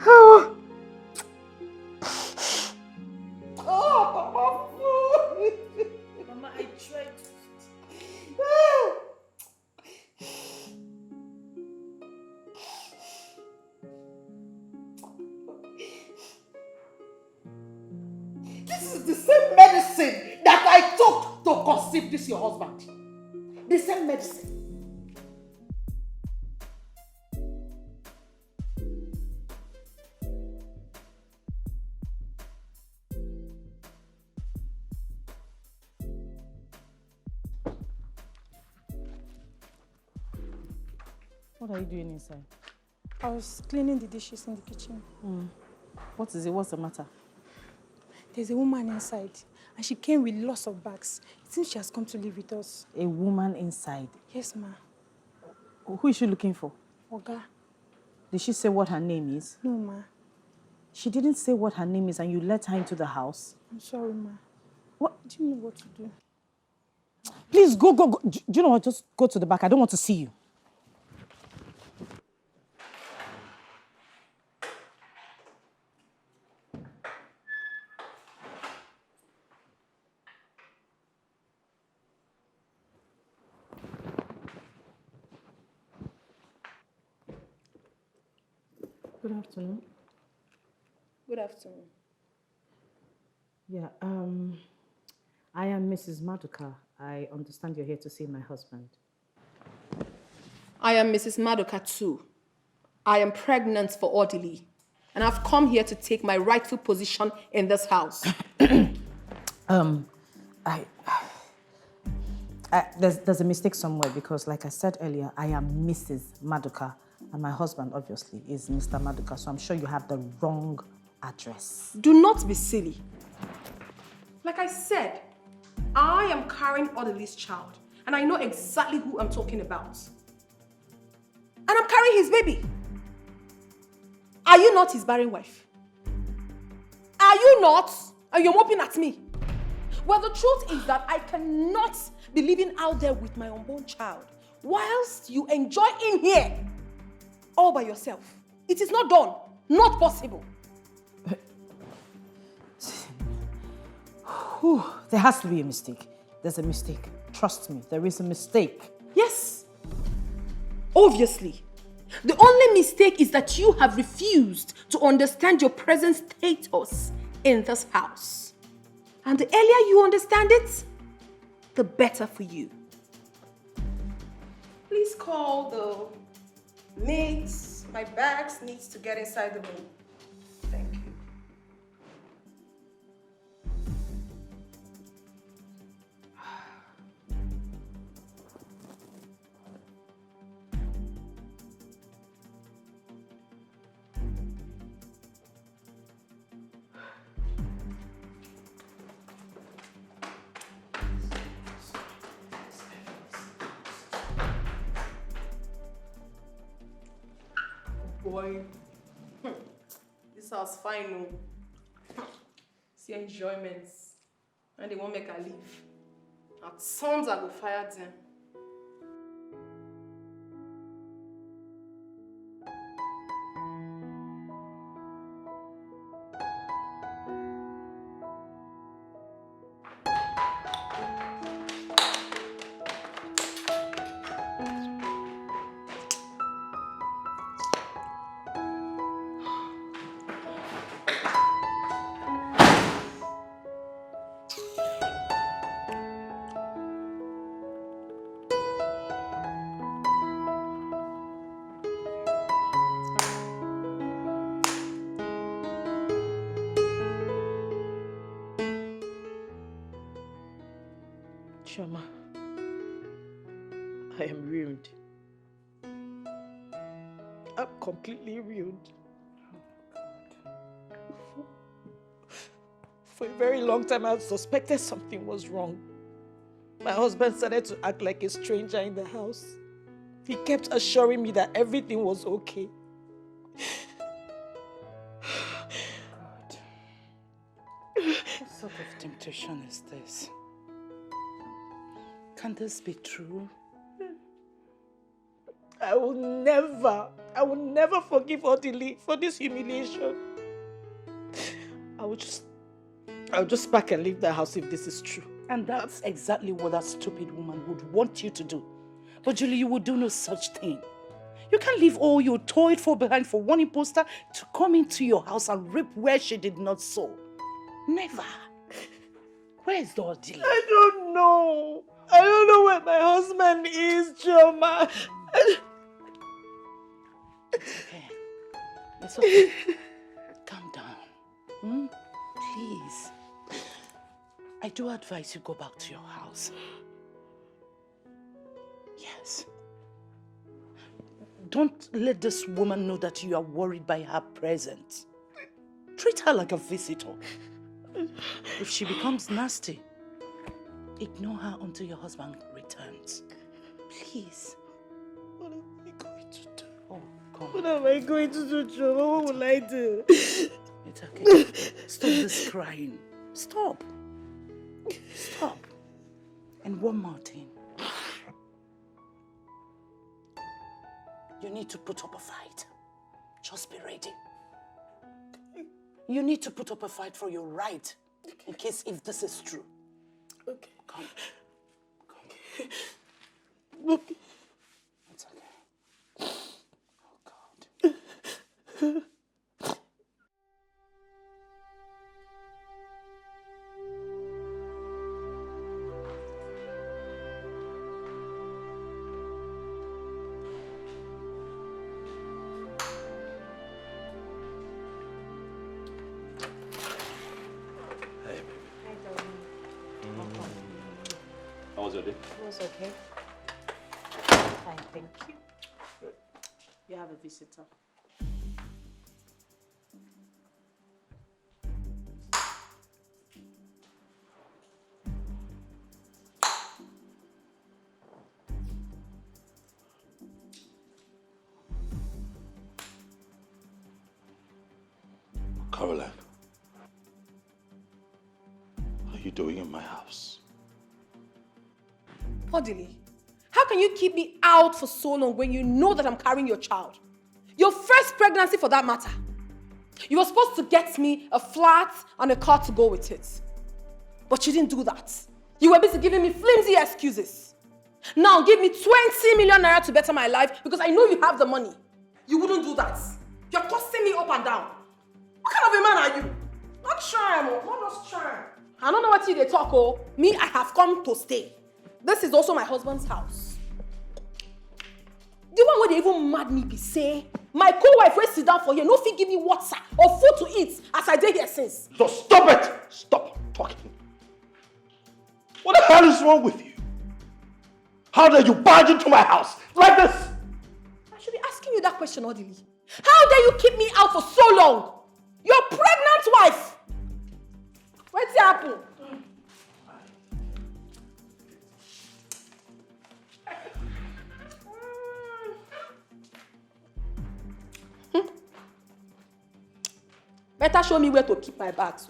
Oh. Oh, Mama, I tried. This is the same medicine that I took to conceive this your husband. The same medicine. What are you doing inside? I was cleaning the dishes in the kitchen. What is it? What's the matter? There's a woman inside, and she came with lots of bags. It seems she has come to live with us. A woman inside? Yes, ma. Who is she looking for? Oga. Did she say what her name is? No, ma. She didn't say what her name is and you let her into the house? I'm sorry, ma. What? Do you know what to do? Please, go. Do you know what? Just go to the back. I don't want to see you. Good afternoon. Good afternoon. Yeah, I am Mrs. Maduka. I understand you're here to see my husband. I am Mrs. Maduka too. I am pregnant for orderly, and I've come here to take my rightful position in this house. There's a mistake somewhere because, like I said earlier, I am Mrs. Maduka, and my husband, obviously, is Mr. Maduka, so I'm sure you have the wrong address. Do not be silly. Like I said, I am carrying orderly's child, and I know exactly who I'm talking about. And I'm carrying his baby. Are you not his barren wife? Are you not? And you're moping at me. Well, the truth is that I cannot be living out there with my unborn child whilst you enjoy in here all by yourself. It is not done. Not possible. There has to be a mistake. There's a mistake. Trust me, there is a mistake. Yes. Obviously. The only mistake is that you have refused to understand your present status in this house. And the earlier you understand it, the better for you. Please call the maids. My bags needs to get inside the room. Thank you. Boy, this house fine, no. See enjoyments, and they won't make her leave. At sons I go fire them. Chioma, I am ruined. I'm completely ruined. For a very long time, I suspected something was wrong. My husband started to act like a stranger in the house. He kept assuring me that everything was okay. God. What sort of temptation is this? Can this be true? I will never forgive Odili for this humiliation. I'll just pack and leave the house if this is true. And that's exactly what that stupid woman would want you to do. But Julie, you would do no such thing. You can't leave all you toiled for behind for one imposter to come into your house and rip where she did not sow. Never. Where is the Odili? I don't know. I don't know where my husband is, Chioma. It's okay. It's okay. Calm down. Please. I do advise you go back to your house. Yes. Don't let this woman know that you are worried by her presence. Treat her like a visitor. If she becomes nasty, ignore her until your husband returns. Please. What am I going to do? Oh, come on. What am I going to do, Chioma? What will I do? It's It's okay. Stop this crying. Stop. Stop. And one more thing. You need to put up a fight. Just be ready. You need to put up a fight for your right. In case if this is true. Okay. Come. Okay. It's okay. Oh, God. How was your day? It was okay. Fine, thank you. You have a visitor. Caroline, what are you doing in my house? Hostility, how can you keep me out for so long when you know that I'm carrying your child? Your first pregnancy for that matter. You were supposed to get me a flat and a car to go with it. But you didn't do that. You were busy giving me flimsy excuses. Now give me 20 million naira to better my life because I know you have the money. You wouldn't do that. You're tossing me up and down. What kind of a man are you? Not charm, not just charm. I don't know what you they talk, oh. Me, I have come to stay. This is also my husband's house. The one where they even mad me be say, my co-wife will sit down for here, no fit give me water or food to eat as I did here since. So stop it! Stop talking. What the hell is wrong with you? How dare you barge into my house like this? I should be asking you that question, Hostility. How dare you keep me out for so long? Your pregnant wife! What's happened? Better show me where to keep my bags.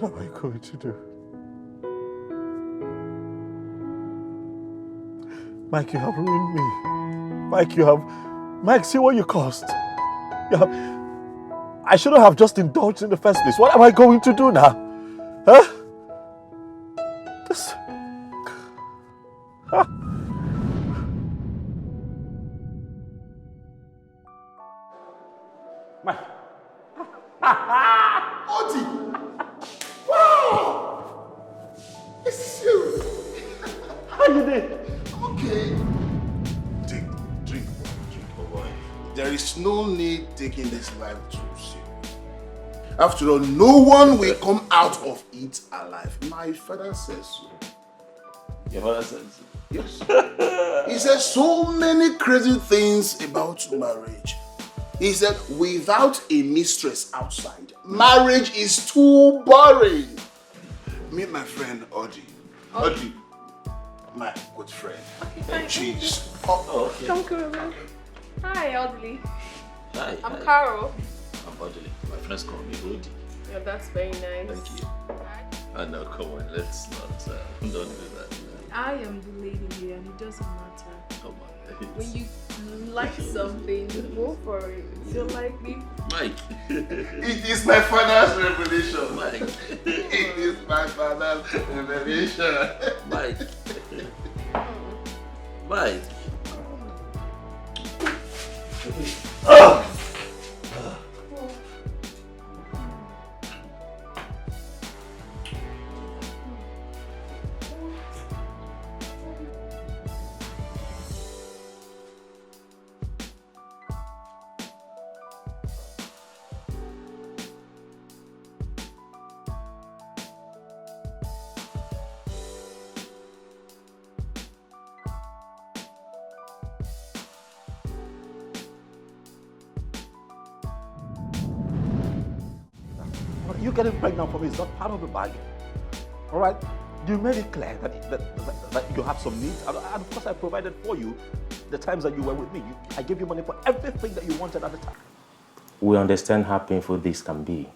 What am I going to do? Mike, you have ruined me. Mike, see what you caused. I shouldn't have just indulged in the first place. What am I going to do now? Huh? This... Huh? Mike. Oti! Wow! It's you! How you did? Okay. Drink, oh boy. There is no need taking this life too serious. After all, no one will come out of it alive. My father says so. Your father says so? Yes. He says so many crazy things about marriage. He said, without a mistress outside, marriage is too boring. Meet my friend, Audrey. Audrey, my good friend. Okay, fine. Cheese. Oh, okay. Come, Carol. Hi, Audley. Hi. I'm Carol. I'm Audrey. My friends call me Odi. Yeah, that's very nice. Thank you. I know, come on, let's not, don't do that. I am the lady here and it doesn't matter. Come on. When you like something, go for it. You don't like me? Mike. It is my father's revelation. Mike. It is my father's revelation. Mike. Mike. Oh! You getting pregnant for me is not part of the bargain. All right? You made it clear that you have some needs, and of course I provided for you the times that you were with me. I gave you money for everything that you wanted at the time. We understand how painful this can be.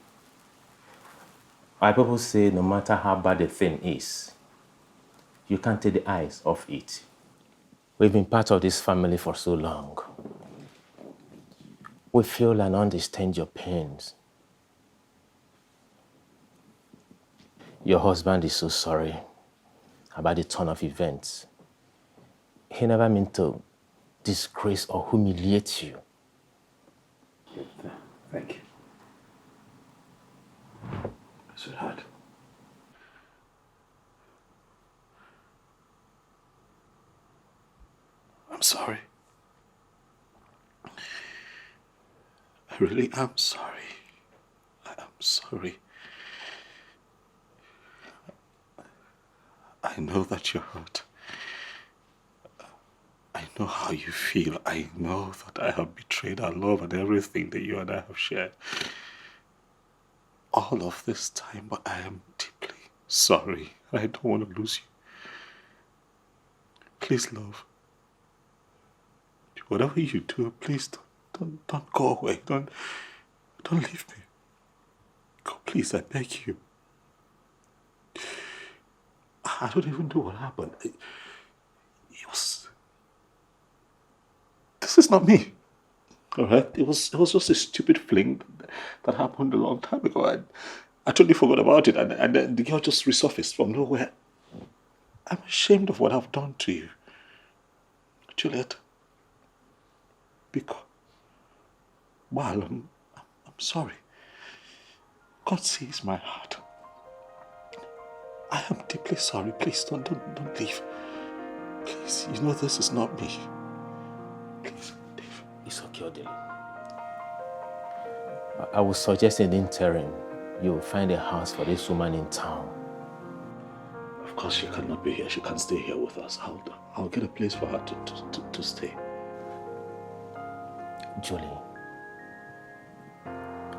Our people say no matter how bad the thing is, you can't take the eyes off it. We've been part of this family for so long. We feel and understand your pains. Your husband is so sorry about the turn of events. He never meant to disgrace or humiliate you. Thank you. Sweetheart. I'm sorry. I really am sorry. I am sorry. I know that you're hurt. I know how you feel. I know that I have betrayed our love and everything that you and I have shared. All of this time, but I am deeply sorry. I don't want to lose you. Please, love. Whatever you do, please don't go away. Don't leave me. God, please, I beg you. I don't even know what happened. It was... This is not me. All right? It was just a stupid fling that happened a long time ago. I totally forgot about it, and then the girl just resurfaced from nowhere. I'm ashamed of what I've done to you. Juliet. Because... Well, I'm sorry. God sees my heart. I am deeply sorry. Please don't leave. Please, you know this is not me. Please, Dave. It's okay, Odile. I would suggest in the interim, you will find a house for this woman in town. Of course, she cannot be here. She can't stay here with us. I'll get a place for her to stay. Julie,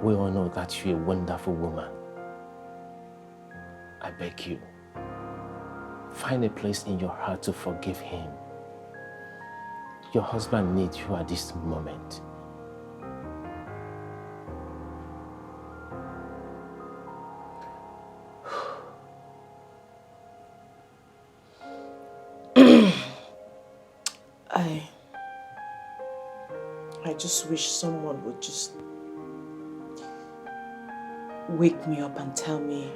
we all know that you're a wonderful woman. I beg you, find a place in your heart to forgive him. Your husband needs you at this moment. I just wish someone would just wake me up and tell me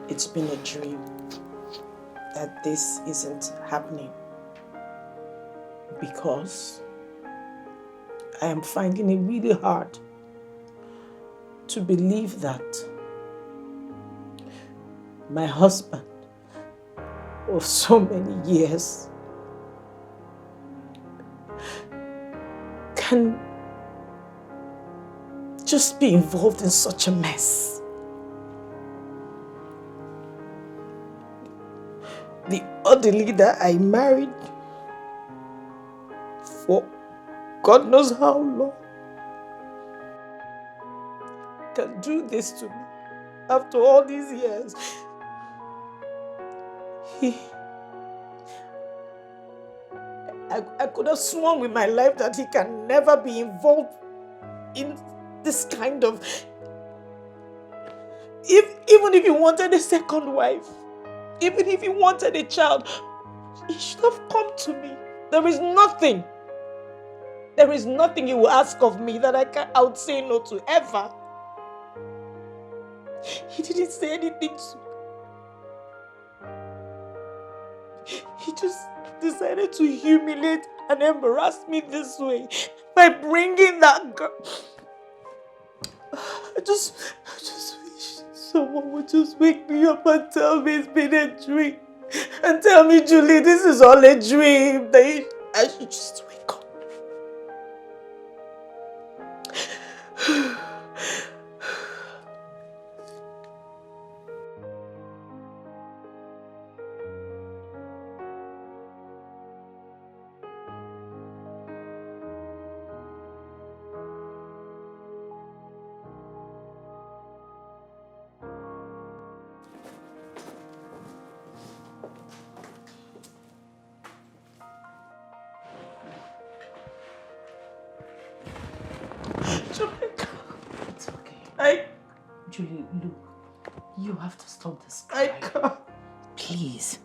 it's been a dream, that this isn't happening. Because I am finding it really hard to believe that my husband of so many years can just be involved in such a mess. The other leader I married for God knows how long can do this to me after all these years. I could have sworn with my life that he can never be involved in this kind of... Even if he wanted a second wife, even if he wanted a child, he should have come to me. There is nothing he will ask of me that I would say no to, ever. He didn't say anything to me. He just decided to humiliate and embarrass me this way by bringing that girl. I just wish someone would just wake me up and tell me it's been a dream. And tell me, Julie, this is all a dream. I should just wake up. Julie, look, you have to stop this I crying. can't. Please.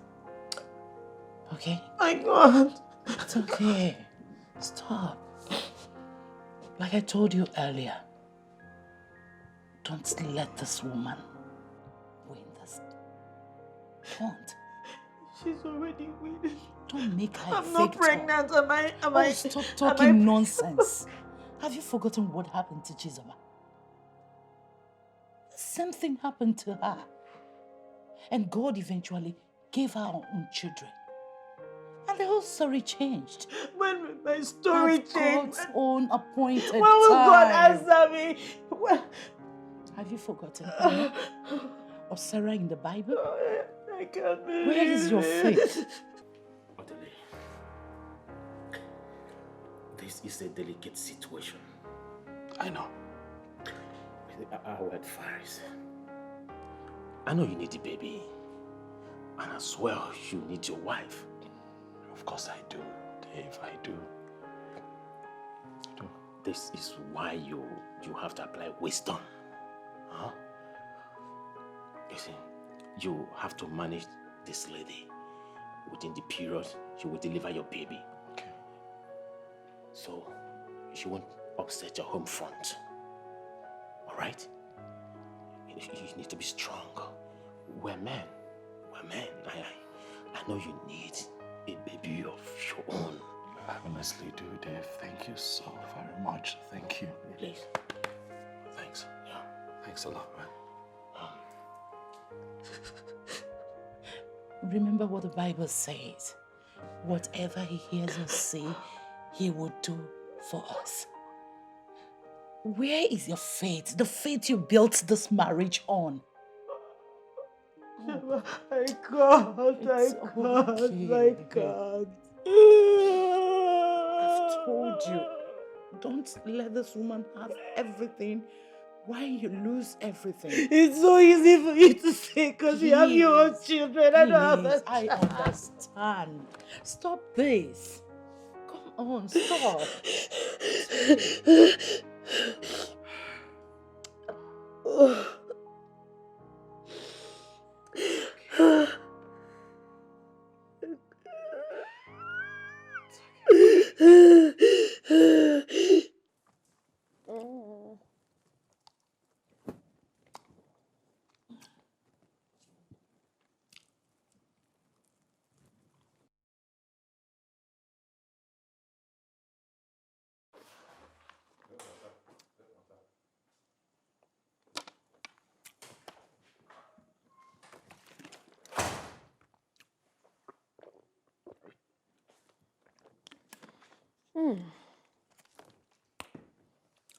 Okay? I can't. It's okay. Stop. Like I told you earlier, don't let this woman win this. Don't. She's already winning. Don't make her I'm not pregnant. Am I? Stop talking nonsense. Have you forgotten what happened to Chizoba? The same thing happened to her. And God eventually gave her her own children. And the whole story changed. When will my story change? God's own appointed When will time. God answer me? Have you forgotten Hannah or Sarah in the Bible? I can't believe Where is your faith? Odele, this is a delicate situation. I know. Our advice. I know you need a baby. And as well, you need your wife. Of course I do, Dave, I do. This is why you have to apply wisdom. Huh? You see, you have to manage this lady. Within the period, she will deliver your baby. Okay. So, she won't upset your home front. Alright? You need to be strong. We're men. We're men. I know you need a baby of your own. I honestly do, Dave. Thank you so very much. Thank you. Please. Thanks. Yeah. Thanks a lot, man. Remember what the Bible says. Whatever He hears us say, He will do for us. Where is your faith? The faith you built this marriage on. I can't. I can't. I've told you, don't let this woman have everything. Why you lose everything? It's so easy for you to say because you have your own children. I don't have I understand. Stop this. Come on, stop.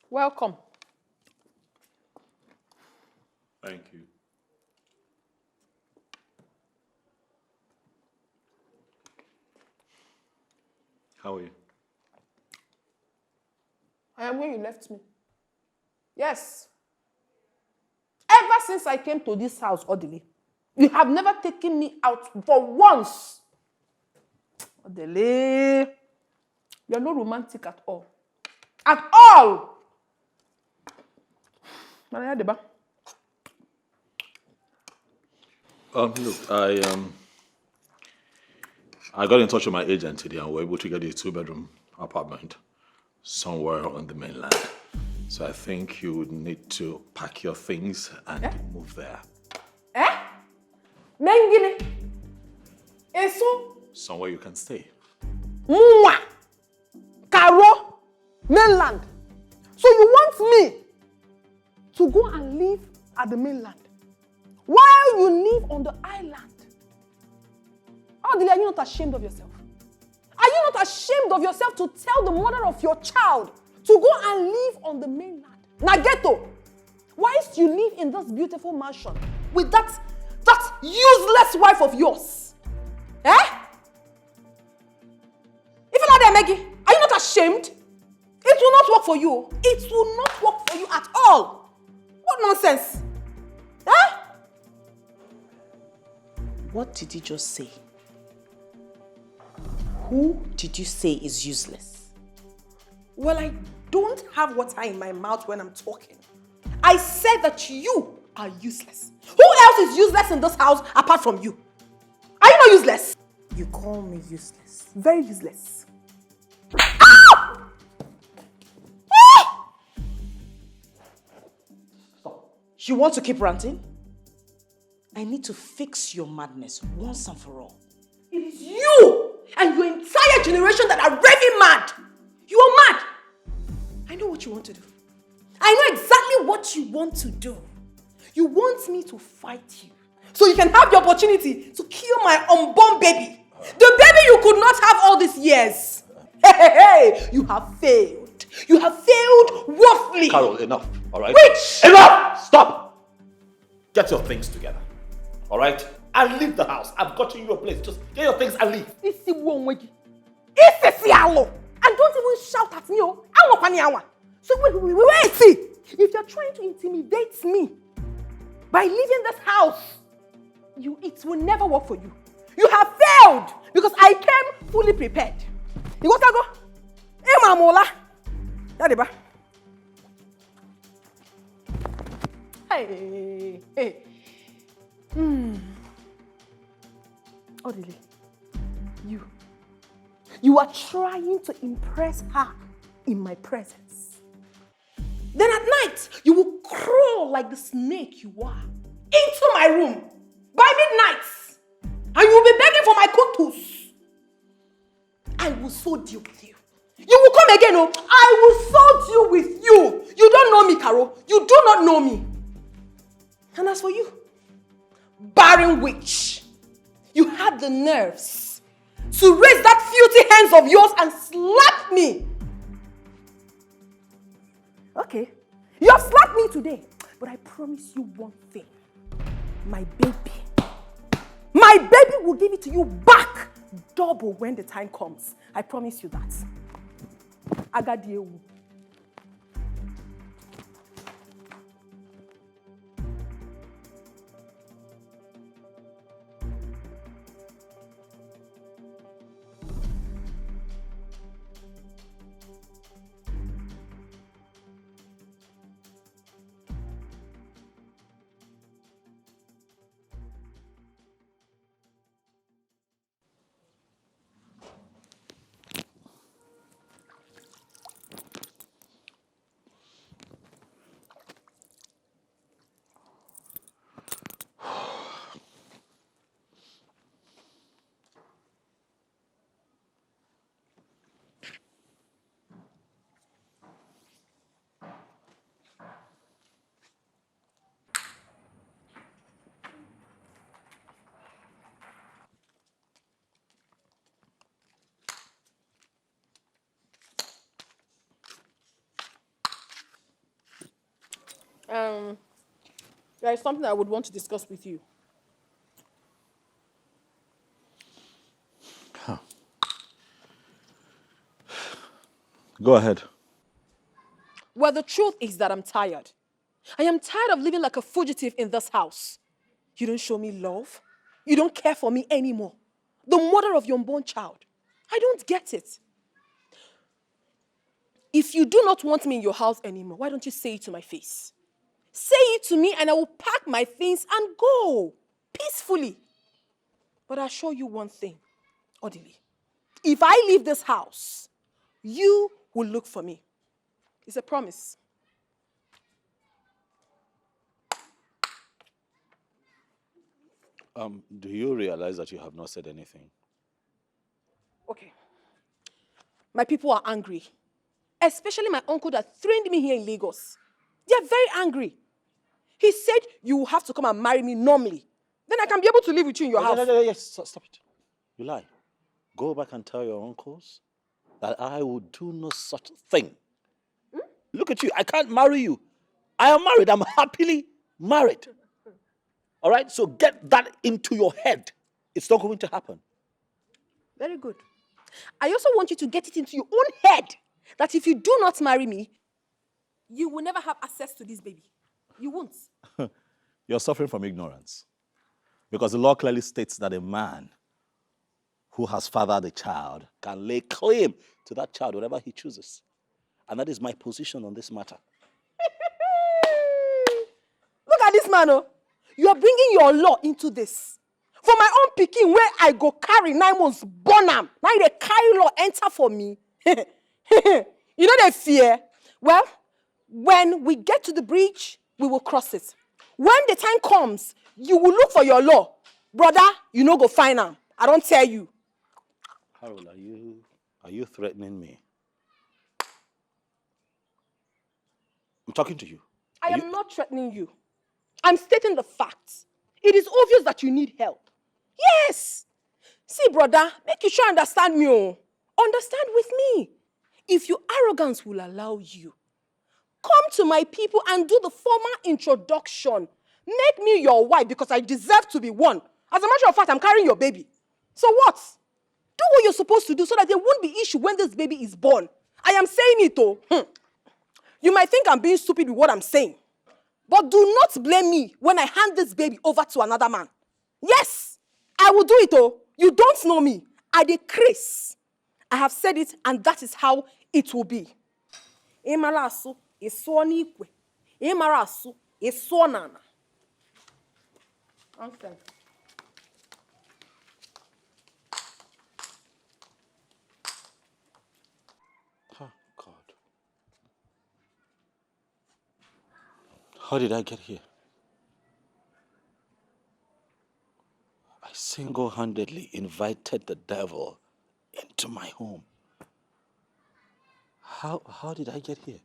Welcome. Thank you. How are you? I am where you left me. Yes. Ever since I came to this house, Odile, you have never taken me out for once. Odile, you're not romantic at all. At all! Look, I got in touch with my agent today and we were able to get a 2-bedroom apartment somewhere on the mainland. So I think you would need to pack your things and move there. Mengine? Eso? Somewhere you can stay. Mwah! Karo? Mainland? So you want me to go and live at the mainland while you live on the island? Odile, are you not ashamed of yourself? Are you not ashamed of yourself to tell the mother of your child to go and live on the mainland? Nageto, whilst you live in this beautiful mansion with that useless wife of yours? Even like that, Maggie, are you not ashamed? It will not work for you. It will not work for you at all. What nonsense? What did you just say? Who did you say is useless? Well, I don't have water in my mouth when I'm talking. I said that you are useless. Who else is useless in this house apart from you? Are you not useless? You call me useless. Very useless. You want to keep ranting? I need to fix your madness once and for all. It is you and your entire generation that are raving mad. You are mad. I know what you want to do. I know exactly what you want to do. You want me to fight you so you can have the opportunity to kill my unborn baby. The baby you could not have all these years. Hey, you have failed. You have failed woefully. Carol, enough, all right? Which? Enough! Stop! Get your things together, all right? And leave the house. I've gotten you a place. Just get your things and leave. And don't even shout at me. So wait, see. If you're trying to intimidate me by leaving this house, it will never work for you. You have failed because I came fully prepared. You got to go? Hey, Mamola. Daddy, hey. Odile, you are trying to impress her in my presence. Then at night, you will crawl like the snake you are into my room by midnight. And you will be begging for my kutus. I will so deal with you. You will come again, oh. I will so deal with you. You don't know me, Carol. You do not know me. And as for you, barren witch, you had the nerves to raise that filthy hands of yours and slap me. Okay, you have slapped me today, but I promise you one thing. My baby will give it to you back double when the time comes. I promise you that. Agadiewu. There is something I would want to discuss with you. Go ahead. Well, the truth is that I'm tired. I am tired of living like a fugitive in this house. You don't show me love. You don't care for me anymore. The mother of your unborn child. I don't get it. If you do not want me in your house anymore, why don't you say it to my face? Say it to me and I will pack my things and go peacefully. But I'll show you one thing, Odile. If I leave this house, you will look for me. It's a promise. Do you realize that you have not said anything? Okay. My people are angry. Especially my uncle that trained me here in Lagos. They are very angry. He said you will have to come and marry me normally. Then I can be able to live with you in your house. Yes, stop it. You lie. Go back and tell your uncles that I will do no such thing. Look at you. I can't marry you. I am married. I'm happily married. All right? So get that into your head. It's not going to happen. Very good. I also want you to get it into your own head that if you do not marry me, you will never have access to this baby. You won't. You're suffering from ignorance. Because the law clearly states that a man who has fathered a child can lay claim to that child whenever he chooses. And that is my position on this matter. at this man, oh. You are bringing your law into this. For my own picking, where I go carry 9 months, born am. Now they carry law enter for me. You know they fear. Well, when we get to the bridge, we will cross it. When the time comes, you will look for your law. Brother, you no go find am. I don't tell you. Harold, are you threatening me? I'm talking to you. I am not threatening you. I'm stating the facts. It is obvious that you need help. Yes. See, brother, make you sure understand me. Oh. Understand with me. If your arrogance will allow you, come to my people and do the formal introduction. Make me your wife because I deserve to be one. As a matter of fact, I'm carrying your baby. So what? Do what you're supposed to do so that there won't be issue when this baby is born. I am saying it, oh. You might think I'm being stupid with what I'm saying. But do not blame me when I hand this baby over to another man. Yes, I will do it, oh. You don't know me. I decrease. I have said it, and that is how it will be. Emarasu is nikwe. Emarasu is nana. Nonsense. Oh, God. How did I get here? I single-handedly invited the devil into my home. How did I get here?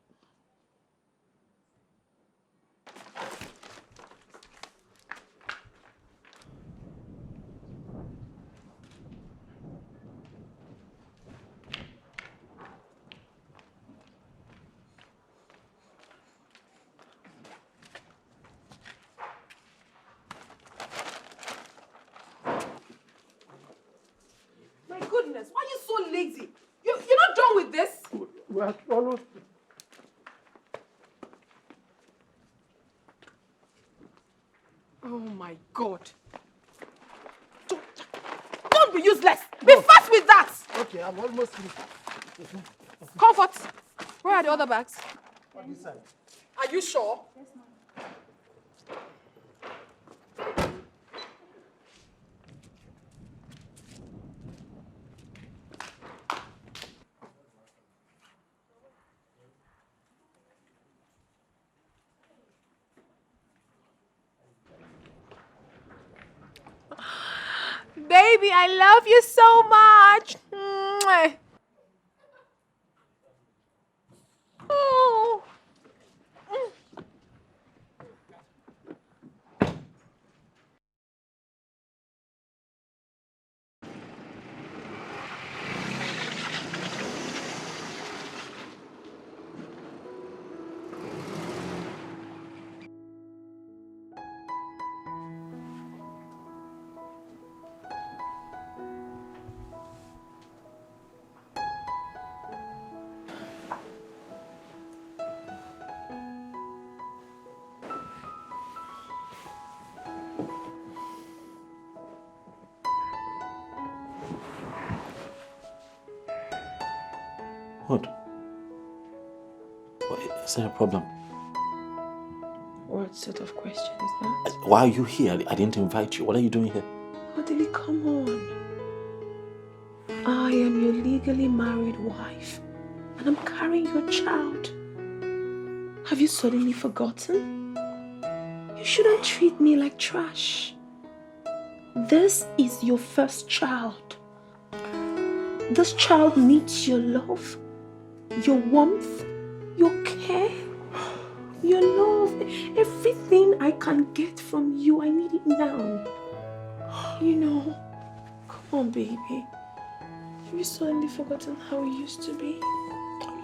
My goodness, why are you so lazy? You're not done with this? We're almost. Oh my God. Don't be useless. Be fast with that. Okay, I'm almost finished. Comfort. Where are the other bags? On this side. Are you sure? Yes, ma'am. Baby, I love you so much. Mwah. Oh. What? Is there a problem? What sort of question is that? Why are you here? I didn't invite you. What are you doing here? Hostility, come on. I am your legally married wife, and I'm carrying your child. Have you suddenly forgotten? You shouldn't treat me like trash. This is your first child. This child needs your love, your warmth, your care, your love. Everything I can get from you, I need it now. You know, come on, baby. Have you suddenly forgotten how we used to be?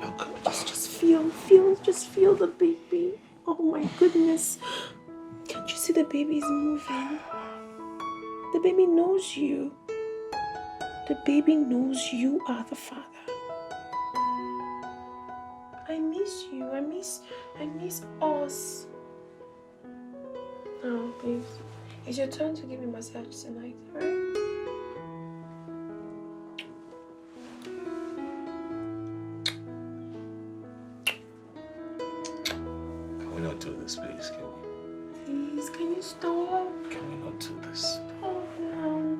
Look. Just feel the baby. Oh my goodness. Can't you see the baby is moving? The baby knows you. The baby knows you are the father. I miss you. I miss us. Oh, please. It's your turn to give me a massage tonight, alright? Can we not do this, please? Can we? Please, can you stop? Can we not do this? Oh, no.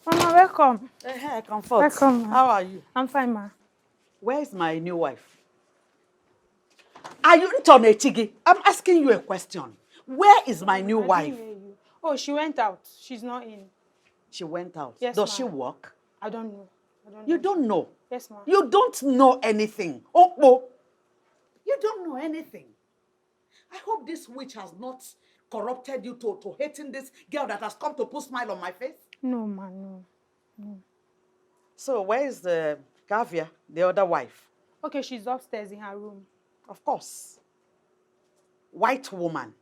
Mama, welcome. Hey, Comfort. Welcome, ma. How are you? I'm fine, ma. Where's my new wife? Are you Ntone Chigi? I'm asking you a question. Where is my new wife? Oh, she went out. She's not in. She went out. Yes, Does ma. she work? I don't know. You don't know? Yes, ma. You don't know anything. Oh, you don't know anything. I hope this witch has not corrupted you to hating this girl that has come to put smile on my face. No, ma, no. So where is the Kavia, the other wife? Okay, she's upstairs in her room. Of course. White woman.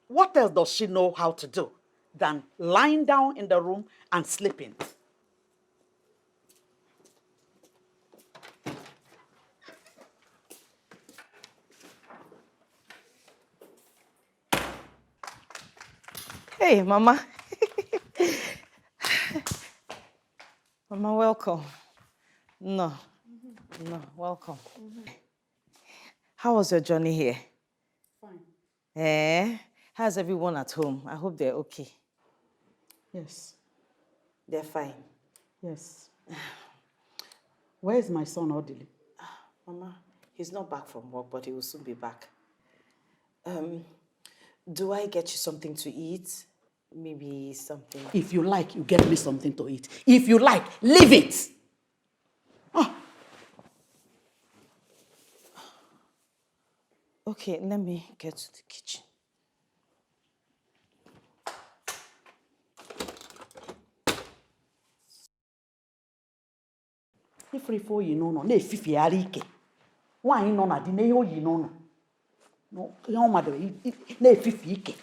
What else does she know how to do than lying down in the room and sleeping? Hey, Mama. Mama, welcome. No, welcome. How was your journey here? Fine. How's everyone at home? I hope they're okay. Yes. They're fine. Yes. Where is my son, Odili? Mama, he's not back from work, but he will soon be back. Do I get you something to eat? Maybe something... If you like, you get me something to eat. If you like, leave it! Okay, let me get to the kitchen. Ifrifo yi no na efifi ara ike. Nwaanyị nọ na di na ihe oyi no. No, ihe ọmado na efifi ike.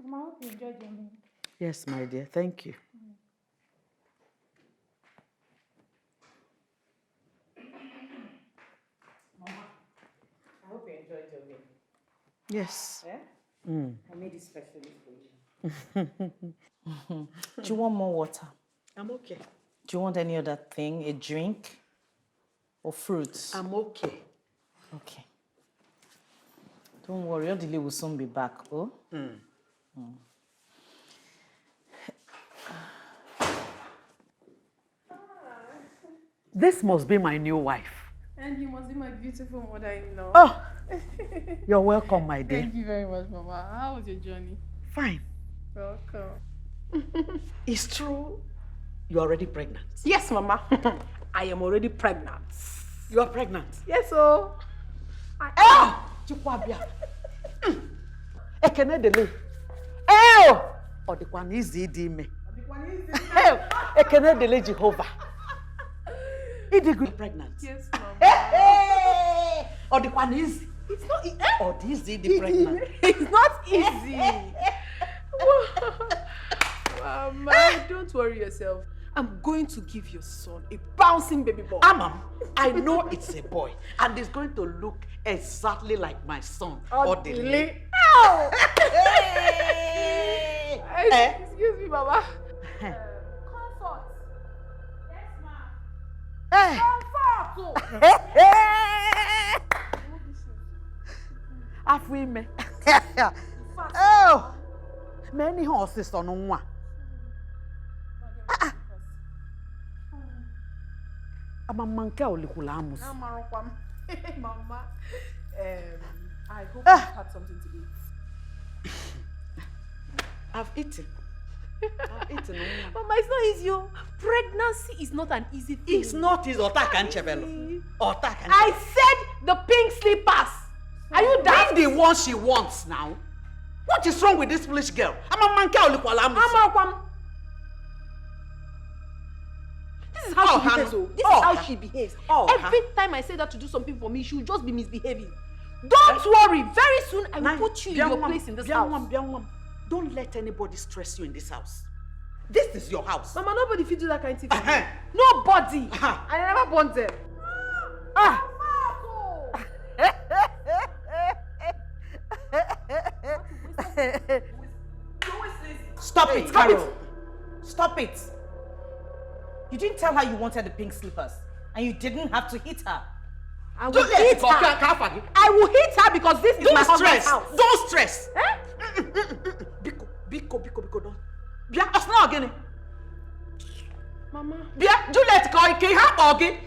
Mama, I hope you enjoyed your meal. Yes, my dear, thank you. Mama, I hope you enjoyed your meal. Yes. I made it specially for you. Do you want more water? I'm okay. Do you want any other thing? A drink? Or fruits? I'm okay. Okay. Don't worry, your delay will soon be back, oh? This must be my new wife. And you must be my beautiful mother-in-law. Oh, you're welcome, my dear. Thank you very much, Mama. How was your journey? Fine. Welcome. It's true you're already pregnant. Yes, Mama. I am already pregnant. You are pregnant? Yes, oh. Chikwabia. Ekene dele. Oh! Odikwan izi di me. Ekene dele Jehovah. Idi good pregnant. Yes, Mama. Hey! Odikwan easy. It's not easy. Odi the pregnant. It's not easy. Mama, don't worry yourself. I'm going to give your son a bouncing baby boy. Amam, I know it's a boy, and it's going to look exactly like my son, Odile. Oh! Excuse me, Mama. Comfort. Yes, ma'am. Hey! Comfort. Afwime. Oh! Many horses on one. I'm a monkey or Likulamus. Mama, I hope you had something to eat. I've eaten. Mama, it's not easy. Pregnancy is not an easy thing. It's not easy. I said the pink slippers. Are you daft? Bring the one she wants now. What is wrong with this foolish girl? I'm a monkey or Likulamus. This is how she behaves. This is how she behaves. Every time I say that to do something for me, she will just be misbehaving. Don't worry. Very soon I will put you in your place in this house. Don't let anybody stress you in this house. This is your house. Mama, nobody feed you that kind of thing for me. Nobody. I never born them. Stop it, Carol. Stop it. You didn't tell her you wanted the pink slippers, and you didn't have to hit her. I will hit her. I will hit her because this is my husband's house. Don't stress. Biko, don't. Bia, osna again. Mama. Bia, Juliet, can you help again?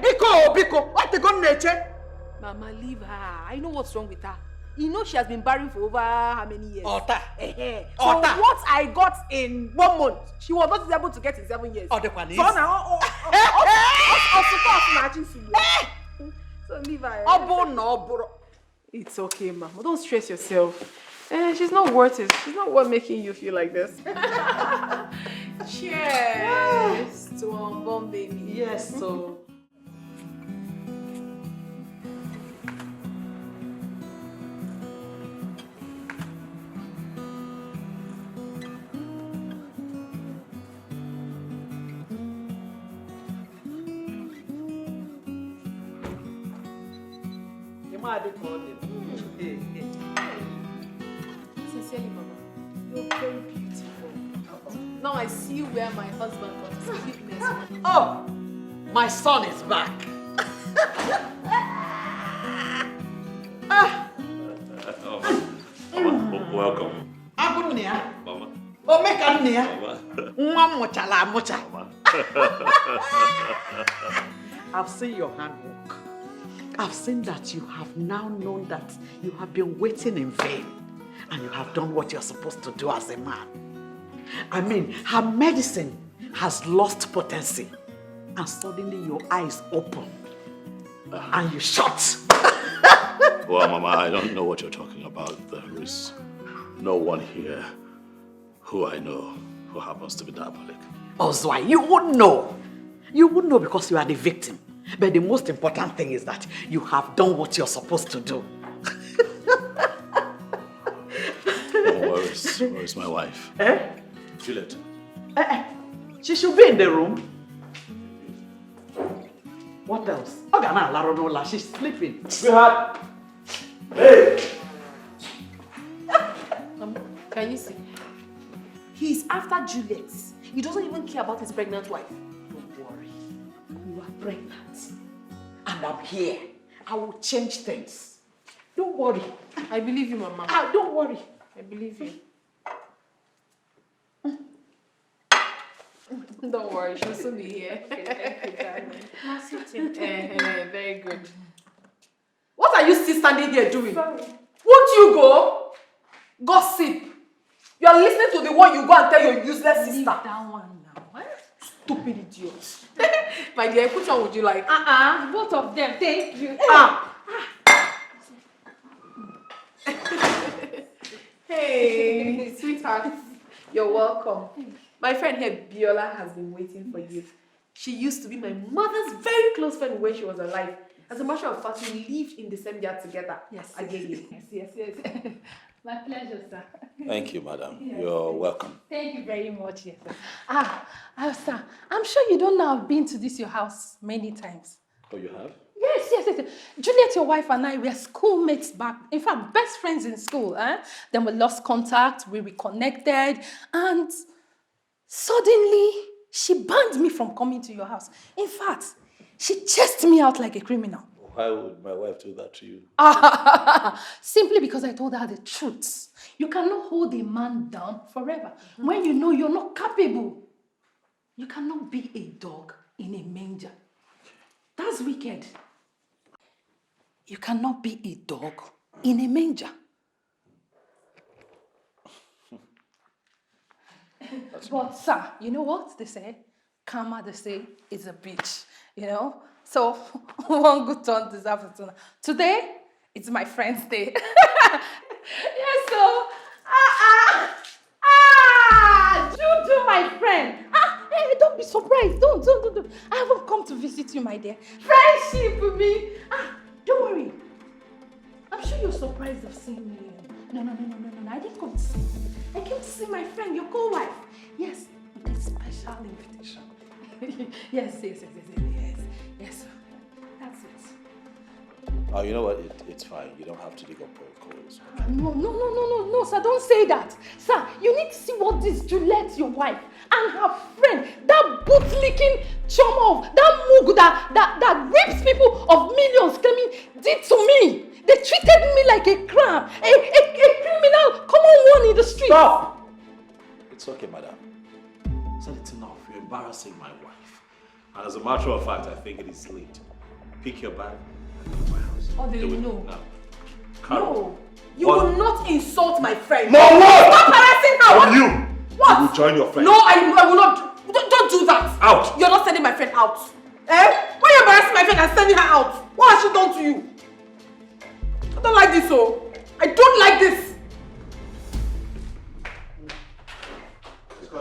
Biko, what the gun nature? Mama, leave her. I know what's wrong with her. You know she has been barren for over how many years? Ota. So what I got in 1 month, she was not able to get in 7 years. So now, so leave her. It's okay, Mama. Don't stress yourself. She's not worth it. She's not worth making you feel like this. Cheers to unborn baby. Yes, so. Sincerely, Mama, you're very beautiful. Now I see where my husband got his cuteness from. Oh, my son is back. Welcome. Mama. Oh, make a near. I've seen your handwork. I've seen that you have now known that you have been waiting in vain and you have done what you're supposed to do as a man. I mean, her medicine has lost potency and suddenly your eyes open and you shut. Well, Mama, I don't know what you're talking about. There is no one here who I know who happens to be diabolic. Ozwai, you wouldn't know. You wouldn't know because you are the victim. But the most important thing is that you have done what you're supposed to do. Where is my wife? Juliet. She should be in the room. What else? She's sleeping. Sweetheart. Hey! Can you see? He's after Juliet. He doesn't even care about his pregnant wife. Don't worry. You are pregnant. And I'm here. I will change things. Don't worry. I believe you, Mama. Don't worry. I believe you. Don't worry, she'll soon be here. Thank you, darling. Very good. What are you still standing here doing? Sorry. Won't you go? Gossip. You are listening to the one you go and tell your useless sister. Leave that one now. Stupid idiot. My dear, which one would you like? Both of them. Thank you. Hey, sweetheart. You're welcome. My friend here, Biola, has been waiting for you. She used to be my mother's very close friend when she was alive. As a matter of fact, we lived in the same yard together. Yes. Again. Yes. My pleasure, sir. Thank you, madam. You're welcome. Thank you very much, yes, sir. Sir, I'm sure you don't know I've been to your house many times. Oh, you have? Yes. Juliet, your wife, and I were schoolmates back. In fact, best friends in school. Then we lost contact, we reconnected, and suddenly she banned me from coming to your house. In fact, she chased me out like a criminal. Why would my wife do that to you? Simply because I told her the truth. You cannot hold a man down forever when you know you're not capable. You cannot be a dog in a manger. That's wicked. You cannot be a dog in a manger. But sir, you know what they say? Karma, they say, is a bitch. You know? So, one good turn deserves a turn. Today, it's my friend's day. Yes, so, Juju, my friend. Hey, don't be surprised. Don't. I haven't come to visit you, my dear. Friendship with me. Don't worry. I'm sure you're surprised of seeing me. No. I didn't come to see you. I came to see my friend, your co-wife. Yes, with a special invitation. Yes. That's it. Oh, you know what? It's fine. You don't have to dig up protocols. No, sir, don't say that. Sir, you need to see what this Juliet, your wife, and her friend, that boot-licking chum of, that moog that rapes people of millions, claiming did to me. They treated me like a crab, a criminal, common one in the street. Stop! It's okay, madam. So it's enough. You're embarrassing my wife. And as a matter of fact, I think it is late. Pick your bag and go to my house. Oh, Do it no. now. No, you What? will not insult my friend. No, what? Stop harassing her. What? You? What? You will join your friend. No, I will not. Don't do that. Out. You're not sending my friend out. Eh? Why are you embarrassing my friend and sending her out? What has she done to you? I don't like this, oh. I don't like this. I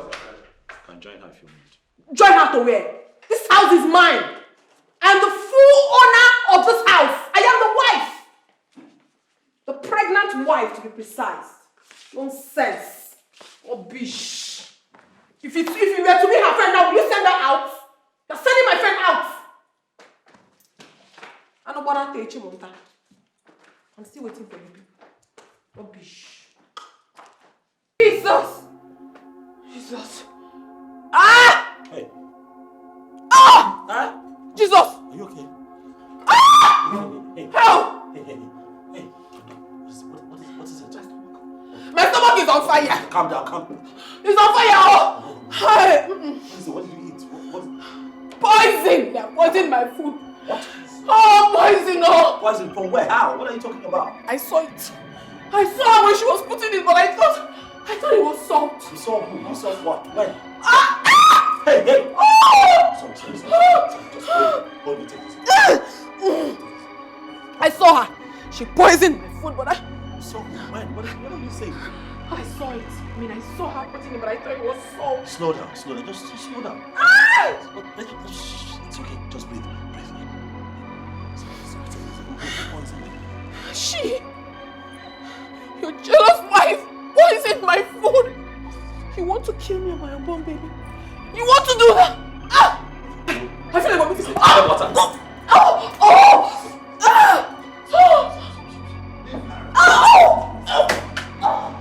can join her if you want. Join her to where? This house is mine. I am the full owner of this house. I am the wife. The pregnant wife, to be precise. Nonsense. Rubbish. If you were to be her friend now, will you send her out? You're sending my friend out. I know what I'll tell you, Monta. I'm still waiting for you people. Rubbish. Jesus! Jesus. Ah! Hey. Ah! Huh? Jesus! Are you okay? Ah! Hey. Help! Hey. What is it? My stomach is on fire. Calm down. It's on fire. Oh. Hey. What did you eat? What? Poison. They poisoned my food. What? Oh, poison. Oh. Poison from where? How? What are you talking about? I saw it. I saw her when she was putting it, but I thought it was salt. You saw who? You saw what? When? Ah! Ah! Hey. Oh! Sorry. Just hold me, take this. I saw her. She poisoned my food, but I... You saw when? What are you saying? I saw it. I mean, I saw her putting it, but I thought it was salt. Slow down. Just slow down. Ah! It's okay. Just breathe. She, your jealous wife, poisoned my food. You want to kill me and my unborn baby? You want to do that? Ah! I feel like I'm missing. Ah! Oh! Oh! Oh! Ah! Oh! Oh! Oh!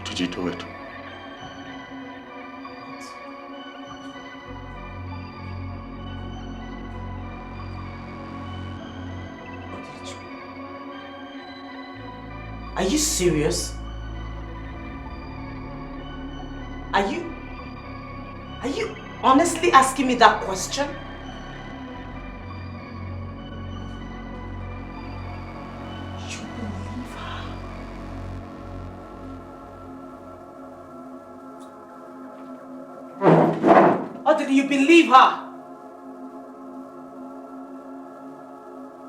Did you do it? Are you serious? Are you honestly asking me that question? You believe her? Or did you believe her?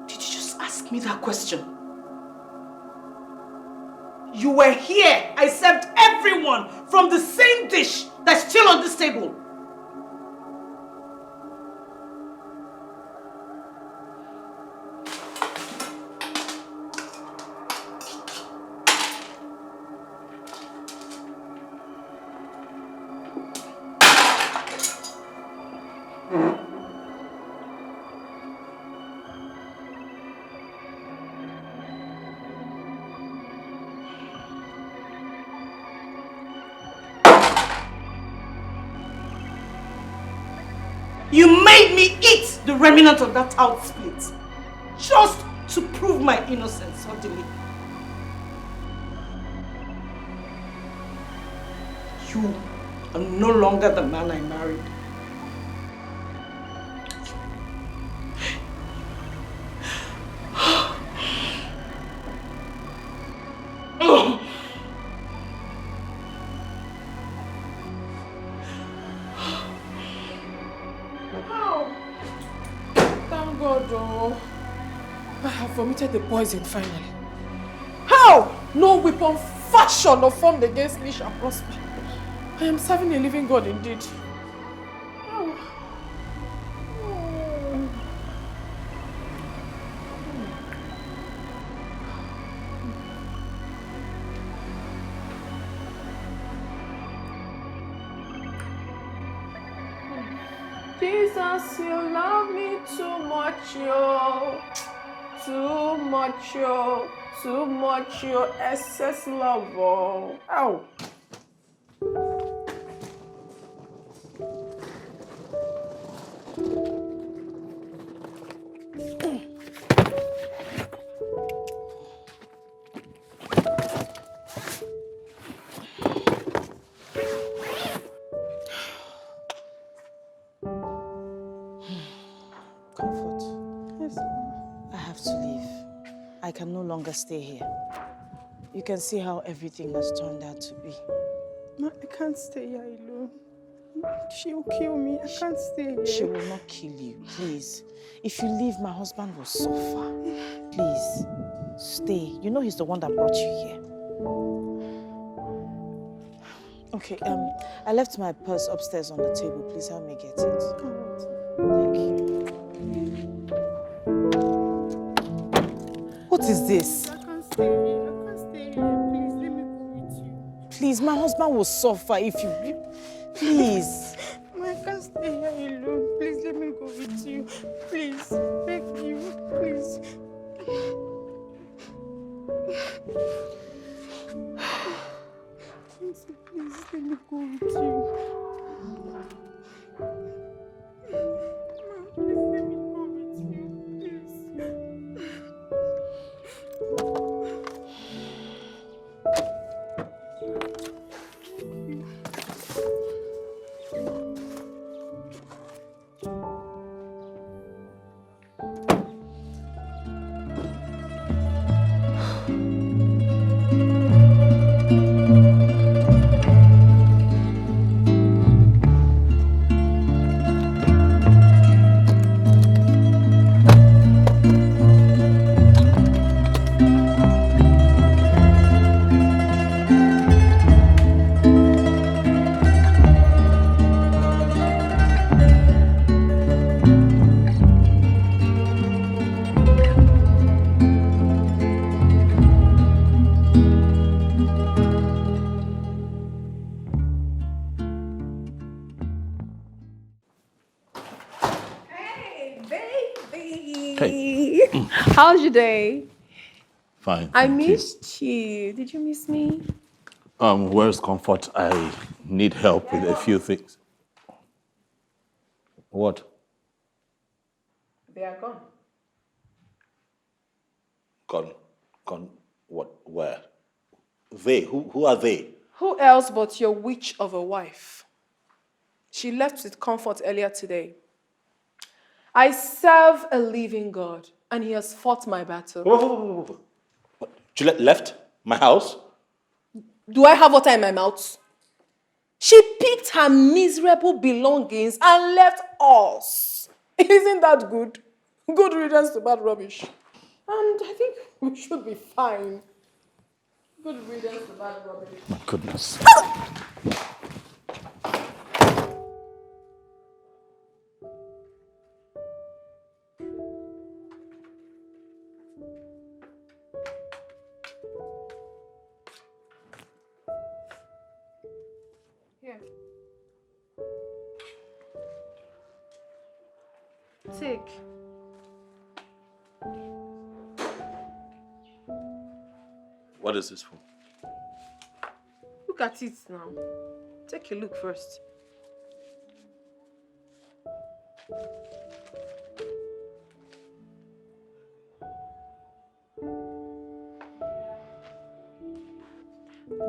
Did you just ask me that question? You were here. I served everyone from the same dish that's still on this table. You made me eat the remnant of that out split just to prove my innocence suddenly. You are no longer the man I married. Thank God, oh. I have vomited the poison finally. How? No weapon fashioned or formed against me shall prosper. I am serving a living God indeed. Jesus, you love me too much, yo. Too much, yo. Too much, yo. Excess love, oh. Ow. Comfort. Yes. I have to leave. I can no longer stay here. You can see how everything has turned out to be. Ma, I can't stay here alone. She'll kill me. I can't stay here. She will not kill you, please. If you leave, my husband will suffer. Please, stay. You know he's the one that brought you here. Okay, I left my purse upstairs on the table. Please help me get it. Thank you. What is this? I can't stay here. I can't stay here. Please, let me go with you. Please, my husband will suffer if you... Please. Ma, I can't stay here alone. Please, let me go with you. Please, beg you. Please. Please, let me go with you. Please, let me go with you. Please. How's your day? Fine. I thank you. missed you. Did you miss me? Where's Comfort? I need help with a few things. What? They are gone. Gone, what, where? They, who are they? Who else but your witch of a wife? She left with Comfort earlier today. I serve a living God, and he has fought my battle. Whoa. Juliet left my house? Do I have water in my mouth? She picked her miserable belongings and left us. Isn't that good? Good riddance to bad rubbish. And I think we should be fine. Good riddance to bad rubbish. My goodness. Here. Take. What is this for? Look at it now. Take a look first.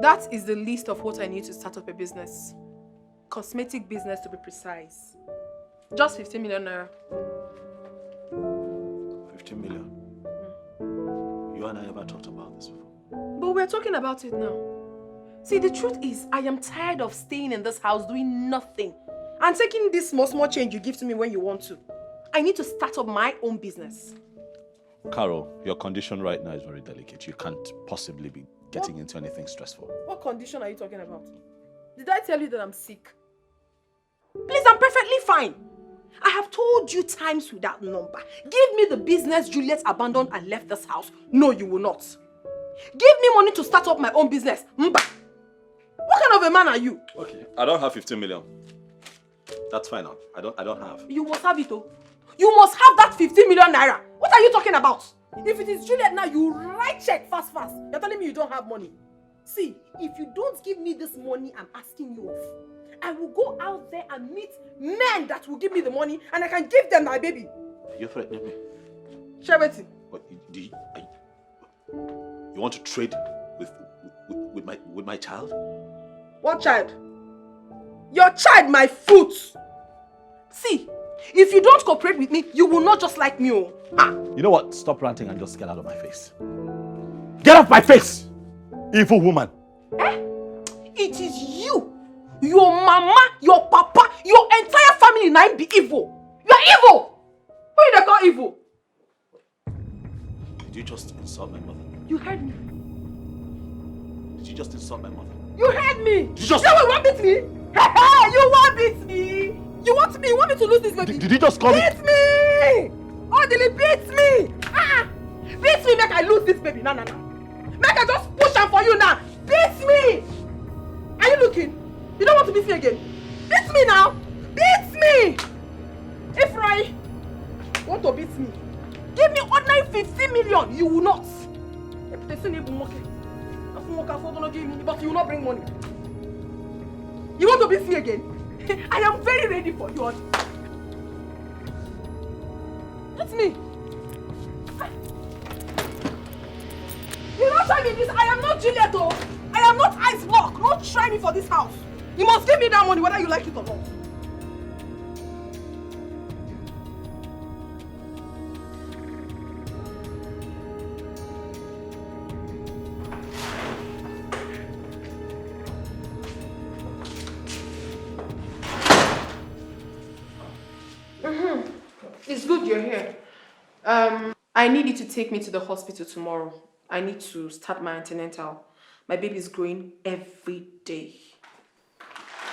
That is the list of what I need to start up a business. Cosmetic business to be precise. Just 15 million naira. 15 million. You and I ever talked about this before? But we're talking about it now. See, the truth is, I am tired of staying in this house doing nothing and taking this small change you give to me when you want to. I need to start up my own business. Carol, your condition right now is very delicate. You can't possibly be getting into anything stressful. What condition are you talking about? Did I tell you that I'm sick? Please, I'm perfectly fine. I have told you times without number. Give me the business Juliet abandoned and left this house. No, you will not. Give me money to start up my own business. Mba. What kind of a man are you? Okay, I don't have 15 million. That's fine. I don't have. You must have it, oh. You must have that 15 million naira. What are you talking about? If it is Juliet now, you write check fast. You're telling me you don't have money. See, if you don't give me this money I'm asking you of, I will go out there and meet men that will give me the money and I can give them my baby. You're threatening me. Share with you. What, you want to trade with my child? What child? Your child, my foot. See, if you don't cooperate with me, you will not just like me. Oh. Ah. You know what? Stop ranting and just get out of my face. Get off my face! Evil woman. It is you, your mama, your papa, your entire family now be evil. You are evil. Who you call evil? Did you just insult my mother? You heard me. Did you just insult my mother? You heard me. Did you just... You want beat me? You want beat me? You want me? You want me to lose this baby? Did you just call me? Beat me! Odili, beat me! Beat me, make I lose this baby. No. Make I just push him for you now. Beat me! Are you looking? You don't want to beat me again? Beat me now! Beat me! If Roy want to beat me, give me ordinary 15 million. You will not. But you will not bring money. You want to beat me again? I am very ready for you. Beat me. You don't try me this. I am not Juliet. I am not Ice Block. Don't try me for this house. You must give me that money whether you like it or not. It's good you're here. I need you to take me to the hospital tomorrow. I need to start my antenatal. My baby is growing every day.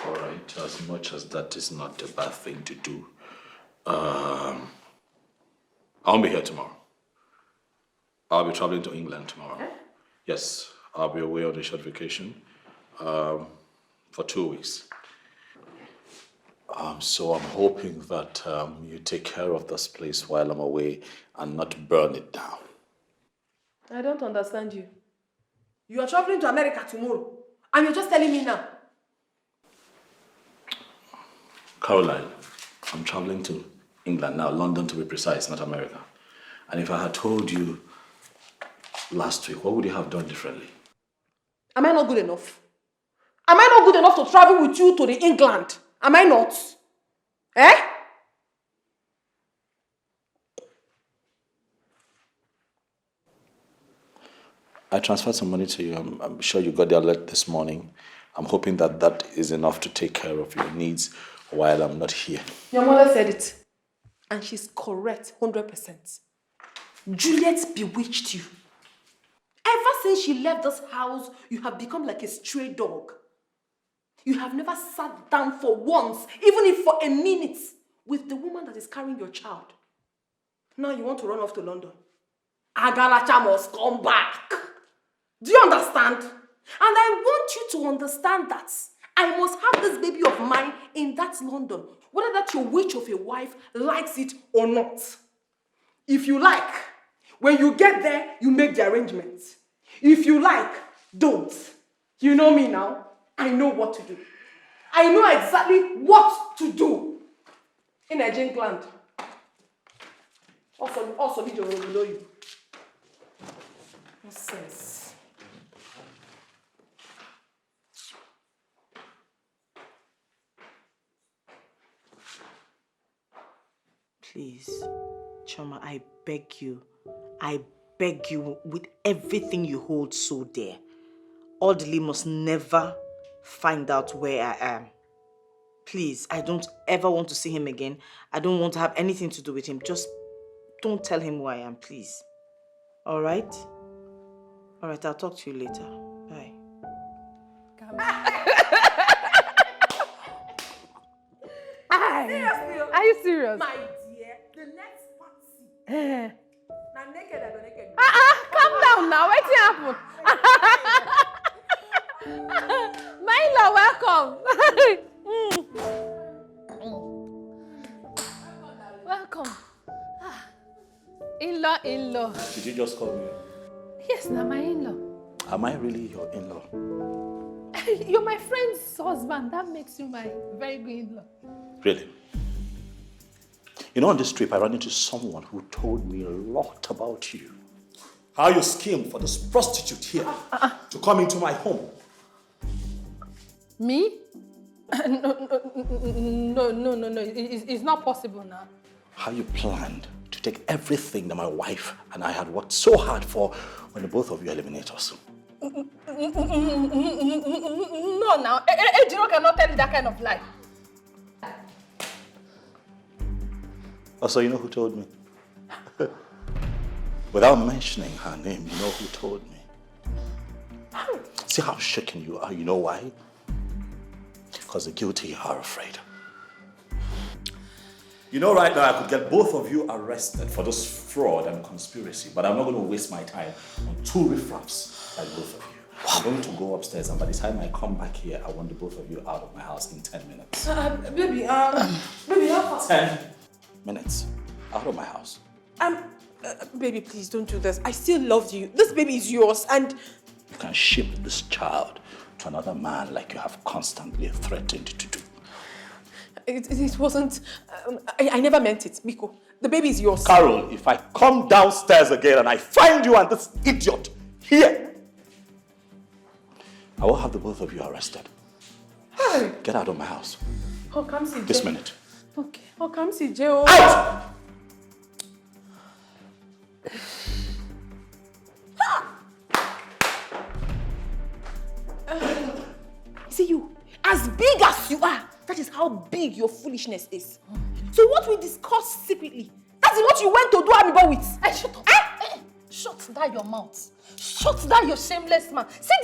All right, as much as that is not a bad thing to do, I'll be here tomorrow. I'll be traveling to England tomorrow. Eh? Yes, I'll be away on a short vacation for 2 weeks. So I'm hoping that you take care of this place while I'm away and not burn it down. I don't understand you. You are traveling to America tomorrow and you're just telling me now. Caroline, I'm traveling to England now, London to be precise, not America. And if I had told you last week, what would you have done differently? Am I not good enough? Am I not good enough to travel with you to the England? Am I not? Eh? I transferred some money to you. I'm sure you got the alert this morning. I'm hoping that that is enough to take care of your needs while I'm not here. Your mother said it. And she's correct, 100%. Juliet bewitched you. Ever since she left this house, you have become like a stray dog. You have never sat down for once, even if for a minute, with the woman that is carrying your child. Now you want to run off to London. Agalacha must come back. Do you understand? And I want you to understand that I must have this baby of mine in that London, whether that your witch of a wife likes it or not. If you like, when you get there, you make the arrangements. If you like, don't. You know me now. I know what to do. I know exactly what to do. In Nigerian land. Also, video will below you. Nonsense. Please, Choma, I beg you with everything you hold so dear. Audley must never find out where I am. Please, I don't ever want to see him again. I don't want to have anything to do with him. Just don't tell him who I am, please. All right? All right, I'll talk to you later. Bye. Seriously? Are you serious? My dear, the next party. Now naked, I go naked. Calm down now. What's happened? My in-law, welcome. In-law. Did you just call me? Yes, now my in-law. Am I really your in-law? You're my friend's husband. That makes you my very good in-law. Really? You know, on this trip, I ran into someone who told me a lot about you. How you schemed for this prostitute here to come into my home. Me? No. It's not possible now. How you planned to take everything that my wife and I had worked so hard for when the both of you eliminate us. No, now. Ejiro cannot tell you that kind of lie. Also, you know who told me? Without mentioning her name, you know who told me? See how shaken you are, you know why? Because the guilty are afraid. You know, right now I could get both of you arrested for this fraud and conspiracy, but I'm not going to waste my time on two riffraffs like both of you. I'm going to go upstairs, and by the time I come back here, I want the both of you out of my house in 10 minutes. Baby, how fast? 10 minutes out of my house. Baby, please don't do this. I still love you. This baby is yours, and You can ship this child to another man like you have constantly threatened to do. it wasn't. I never meant it, Miko. The baby is yours. Carol, if I come downstairs again and I find you and this idiot here, I will have the both of you arrested. Hey. Get out of my house. Oh, come see This Jay. minute. Okay. Oh, come see Joe. Out! See you. As big as you are, that is how big your foolishness is. So what we discussed secretly, that is what you went to do Amibo with. Hey, shut up. Hey, shut down your mouth. Shut down your shameless man. See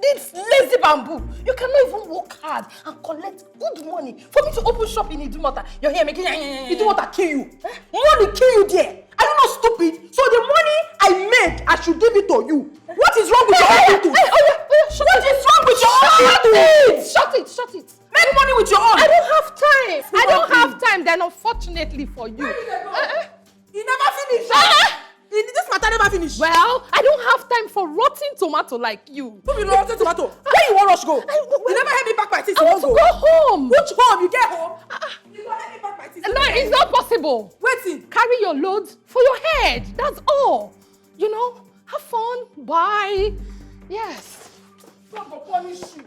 this lazy bamboo. You cannot even work hard and collect good money for me to open shop in Idumota. You're here making Idumota kill you. Money kill you there. Are you not stupid? So the money I made, I should give it to you. What is wrong with your attitude? What is wrong with your attitude? Shut it. Make money with your own. I don't have time. I don't have time. Then unfortunately for you. You never finish. This matter never finish. Well, I don't have time for rotten tomato like you. Who be rotten tomato? Where you want rush go? You never help me pack my things. I want to go home. Which home? You get home? You gonna help me pack my things. No, it's not possible. Wait. Carry your loads for your head. That's all. You know, have fun. Bye. Yes. God will punish you.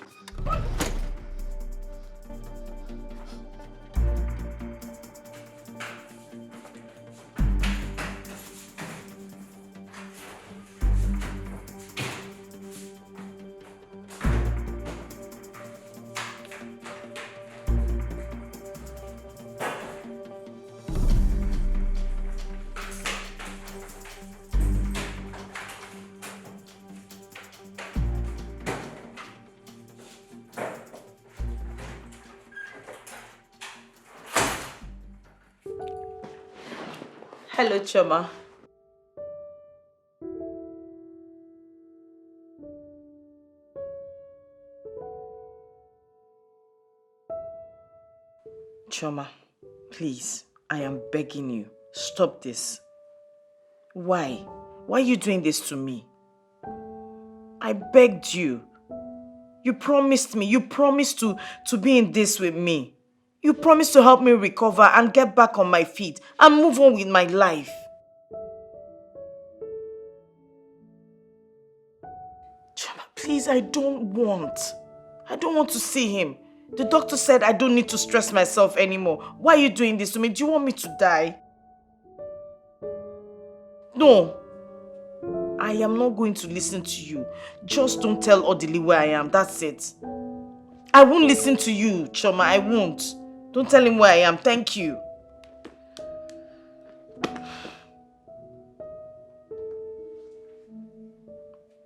Hello, Choma. Choma, please, I am begging you, stop this. Why? Why are you doing this to me? I begged you. You promised me, you promised to be in this with me. You promised to help me recover and get back on my feet and move on with my life. Chama, please, I don't want to see him. The doctor said I don't need to stress myself anymore. Why are you doing this to me? Do you want me to die? No. I am not going to listen to you. Just don't tell Odili where I am. That's it. I won't listen to you, Choma. I won't. Don't tell him where I am. Thank you.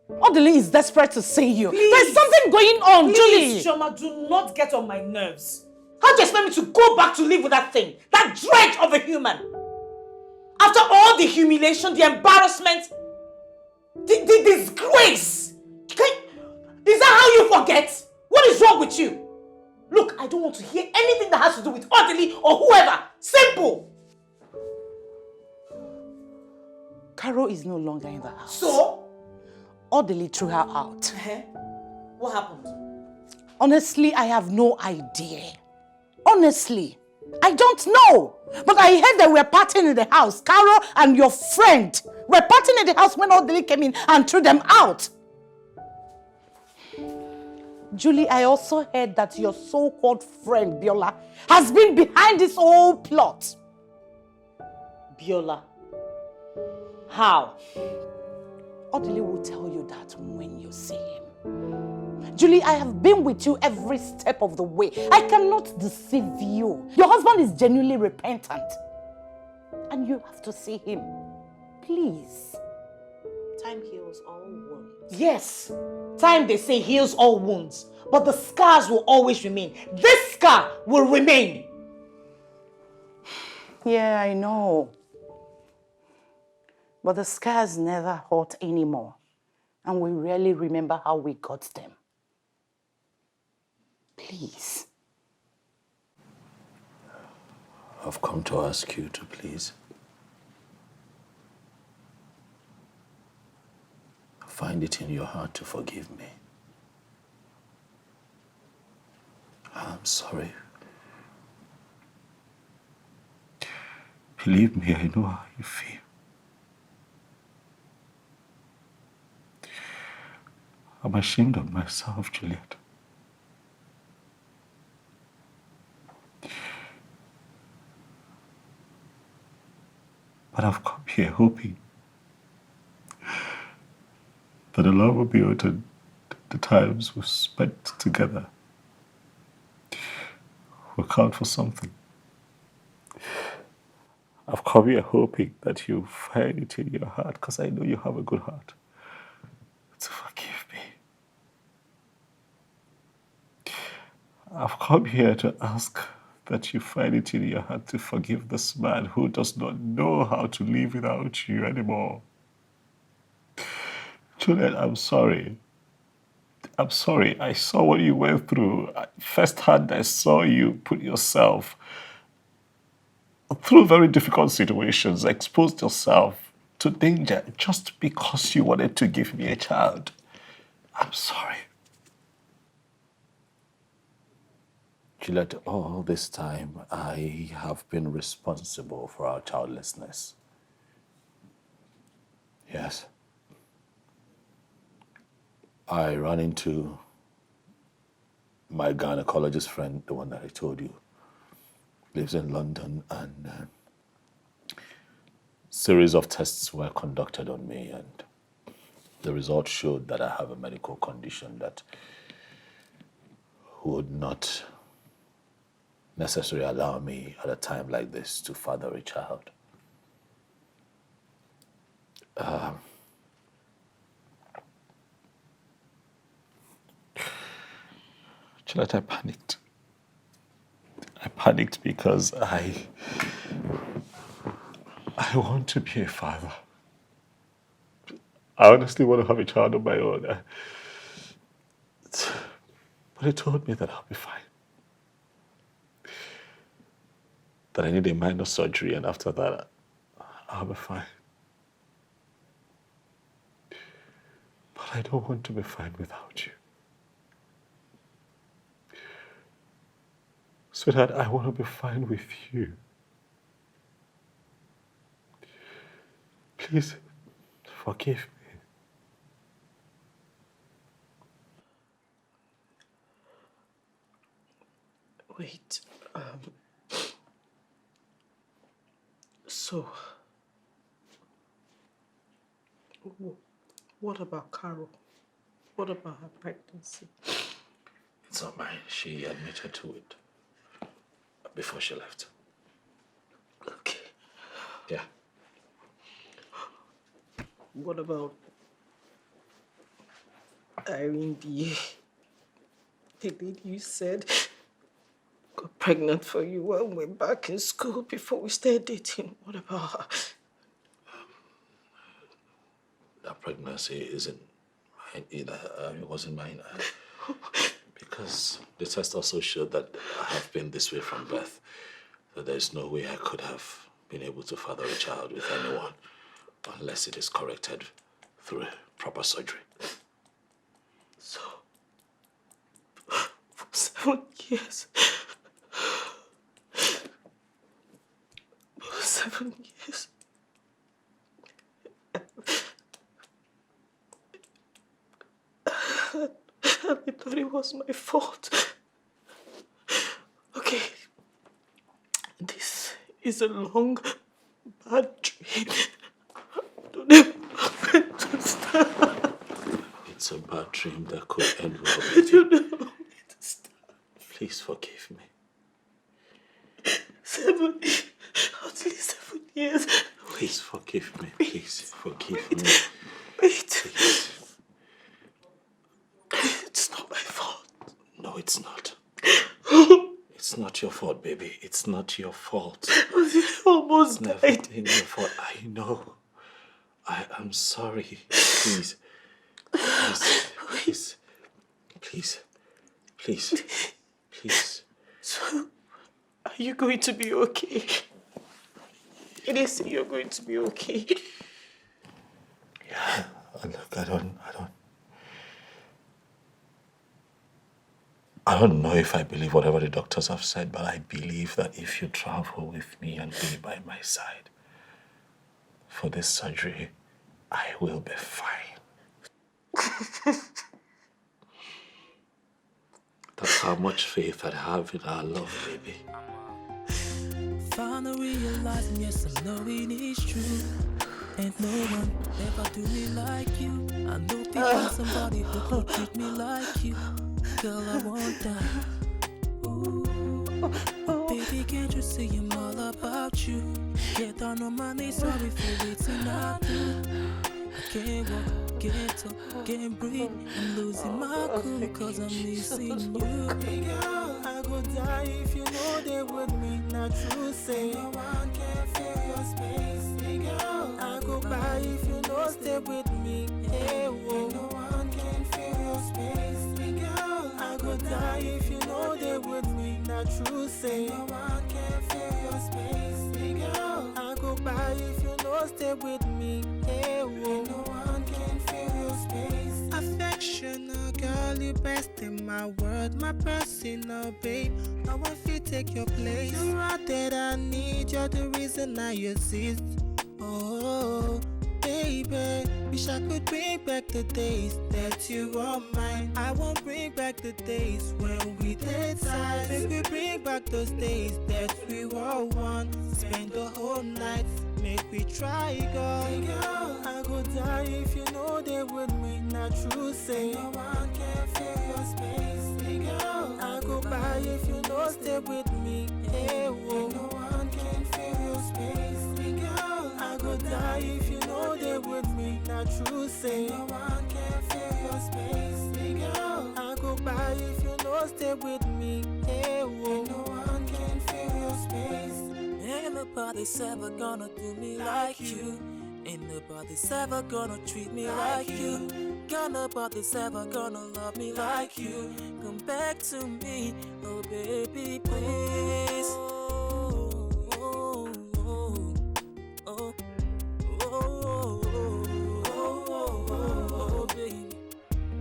Odili is desperate to see you. Please. There's something going on, Please, Julie. Choma, do not get on my nerves. How do you expect me to go back to live with that thing? That dread of a human? After all the humiliation, the embarrassment, the disgrace. Is that how you forget? What is wrong with you? Look, I don't want to hear anything that has to do with Odili or whoever. Simple. Carol is no longer in the house. So? Orderly threw her out. What happened? Honestly, I have no idea. Honestly, I don't know. But I heard they were partying in the house. Carol and your friend were partying in the house when Orderly came in and threw them out. Julie, I also heard that your so-called friend, Biola, has been behind this whole plot. Biola? How? Orderly will tell you that when you see him. Julie, I have been with you every step of the way. I cannot deceive you. Your husband is genuinely repentant. And you have to see him. Please. Time heals all wounds. Yes, time they say heals all wounds, but the scars will always remain. This scar will remain. Yeah, I know. But the scars never hurt anymore. And we rarely remember how we got them. Please. I've come to ask you to please find it in your heart to forgive me. I'm sorry. Believe me, I know how you feel. I'm ashamed of myself, Juliet. But I've come here hoping that the love will be uttered, the times we've spent together will count for something. I've come here hoping that you find it in your heart, because I know you have a good heart, to forgive me. I've come here to ask that you find it in your heart to forgive this man who does not know how to live without you anymore. Juliet, I'm sorry. I'm sorry. I saw what you went through. Firsthand, I saw you put yourself through very difficult situations, exposed yourself to danger just because you wanted to give me a child. I'm sorry. Juliet, all this time, I have been responsible for our childlessness. Yes. I ran into my gynecologist friend, the one that I told you, lives in London, and series of tests were conducted on me, and the results showed that I have a medical condition that would not necessarily allow me at a time like this to father a child. Juliet, I panicked. I panicked because I want to be a father. I honestly want to have a child of my own. But he told me that I'll be fine. That I need a minor surgery, and after that, I'll be fine. But I don't want to be fine without you. Sweetheart, I want to be fine with you. Please, forgive me. Wait, so, what about Carol? What about her pregnancy? It's not mine. She admitted to it before she left. Okay. Yeah. What about Irene, the lady you said got pregnant for you when we were back in school before we started dating? What about her? That pregnancy isn't mine either. It wasn't mine. Because the test also showed that I have been this way from birth. That there's no way I could have been able to father a child with anyone. unless it is corrected through proper surgery. So, for 7 years, for 7 years, I thought it was my fault. Okay, this is a long, bad dream. I don't know when to start. It's a bad dream that could end well. I don't know when to start. Please forgive me. 7, at least 7 years. Please forgive me. Please forgive me. Wait. Please. It's not my fault. No, it's not. It's not your fault, baby. It's not your fault. I almost Never died. been your fault. I know. I am sorry. Please. Please. Please. Please. Please. So, are you going to be okay? It is you're going to be okay. Yeah. Look, I don't know if I believe whatever the doctors have said, but I believe that if you travel with me and be by my side for this surgery, I will be fine. That's how much faith I have in our love, baby. Finally realizing, yes, I know it is true. Ain't no one ever do me like you. I know people, somebody who could treat me like you. Girl, I want that. Ooh. Baby, can't you see I'm all about you? Get down on my knees, sorry for waiting I do. I can't walk, can't talk, can't breathe. I'm losing my cool cause I'm missing you. Hey girl, I go die if you know they with me. Not true, say no one can fill your space. Hey girl, I go by if you know stay with me. Hey, whoa. No one can fill your space. Hey girl, I go die if you know they with me. Not true, say no one can fill your space. Hey girl, I go by if you know stay with me. Hey, whoa. No one can fill your space. Affectional girl, you best in my world, my personal babe. No one feel take your place. You're out that I need, you're the reason I exist. Oh, baby, wish I could bring back the days that you were mine. I won't bring back the days when we did time. Make me bring back those days that we were one. Spend the whole night, make we try, girl. Hey girl, I go die if you know they with me. Not true, say no one can fill your space. Hey girl, I go by if you know stay with me. Hey, whoa. No one can fill your space. Hey girl, I go die if you know they with me. Not true, say no one can fill your space. Hey girl, I go by if you know stay with me. Hey, whoa. No one can fill your space. Ain't nobody's ever gonna do me like you. Ain't nobody's ever gonna treat me like you. Got nobody's ever gonna love me like you. Come back to me, oh baby, please. Oh, baby.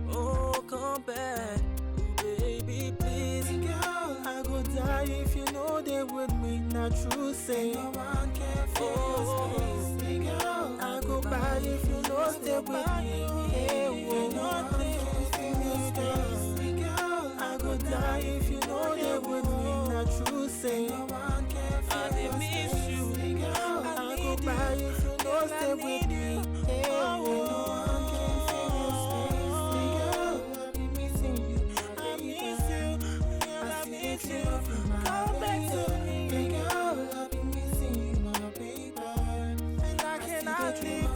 Oh, come back, oh, baby, please. Girl, I go die if you know they with me. Not true, say no one can fill your space. Hey girl, I go by if you know stay with me. Hey, whoa, nothing can fill your space. Hey girl, I go die if you know they with me. Not true, say no one can fill your space. Hey girl, I go by if you know stay with me. Hey, whoa, no one can fill your space. Hey girl, I be missing you. I miss you. I see you. Come back to me. Hey girl, I be missing you, my baby. And I cannot live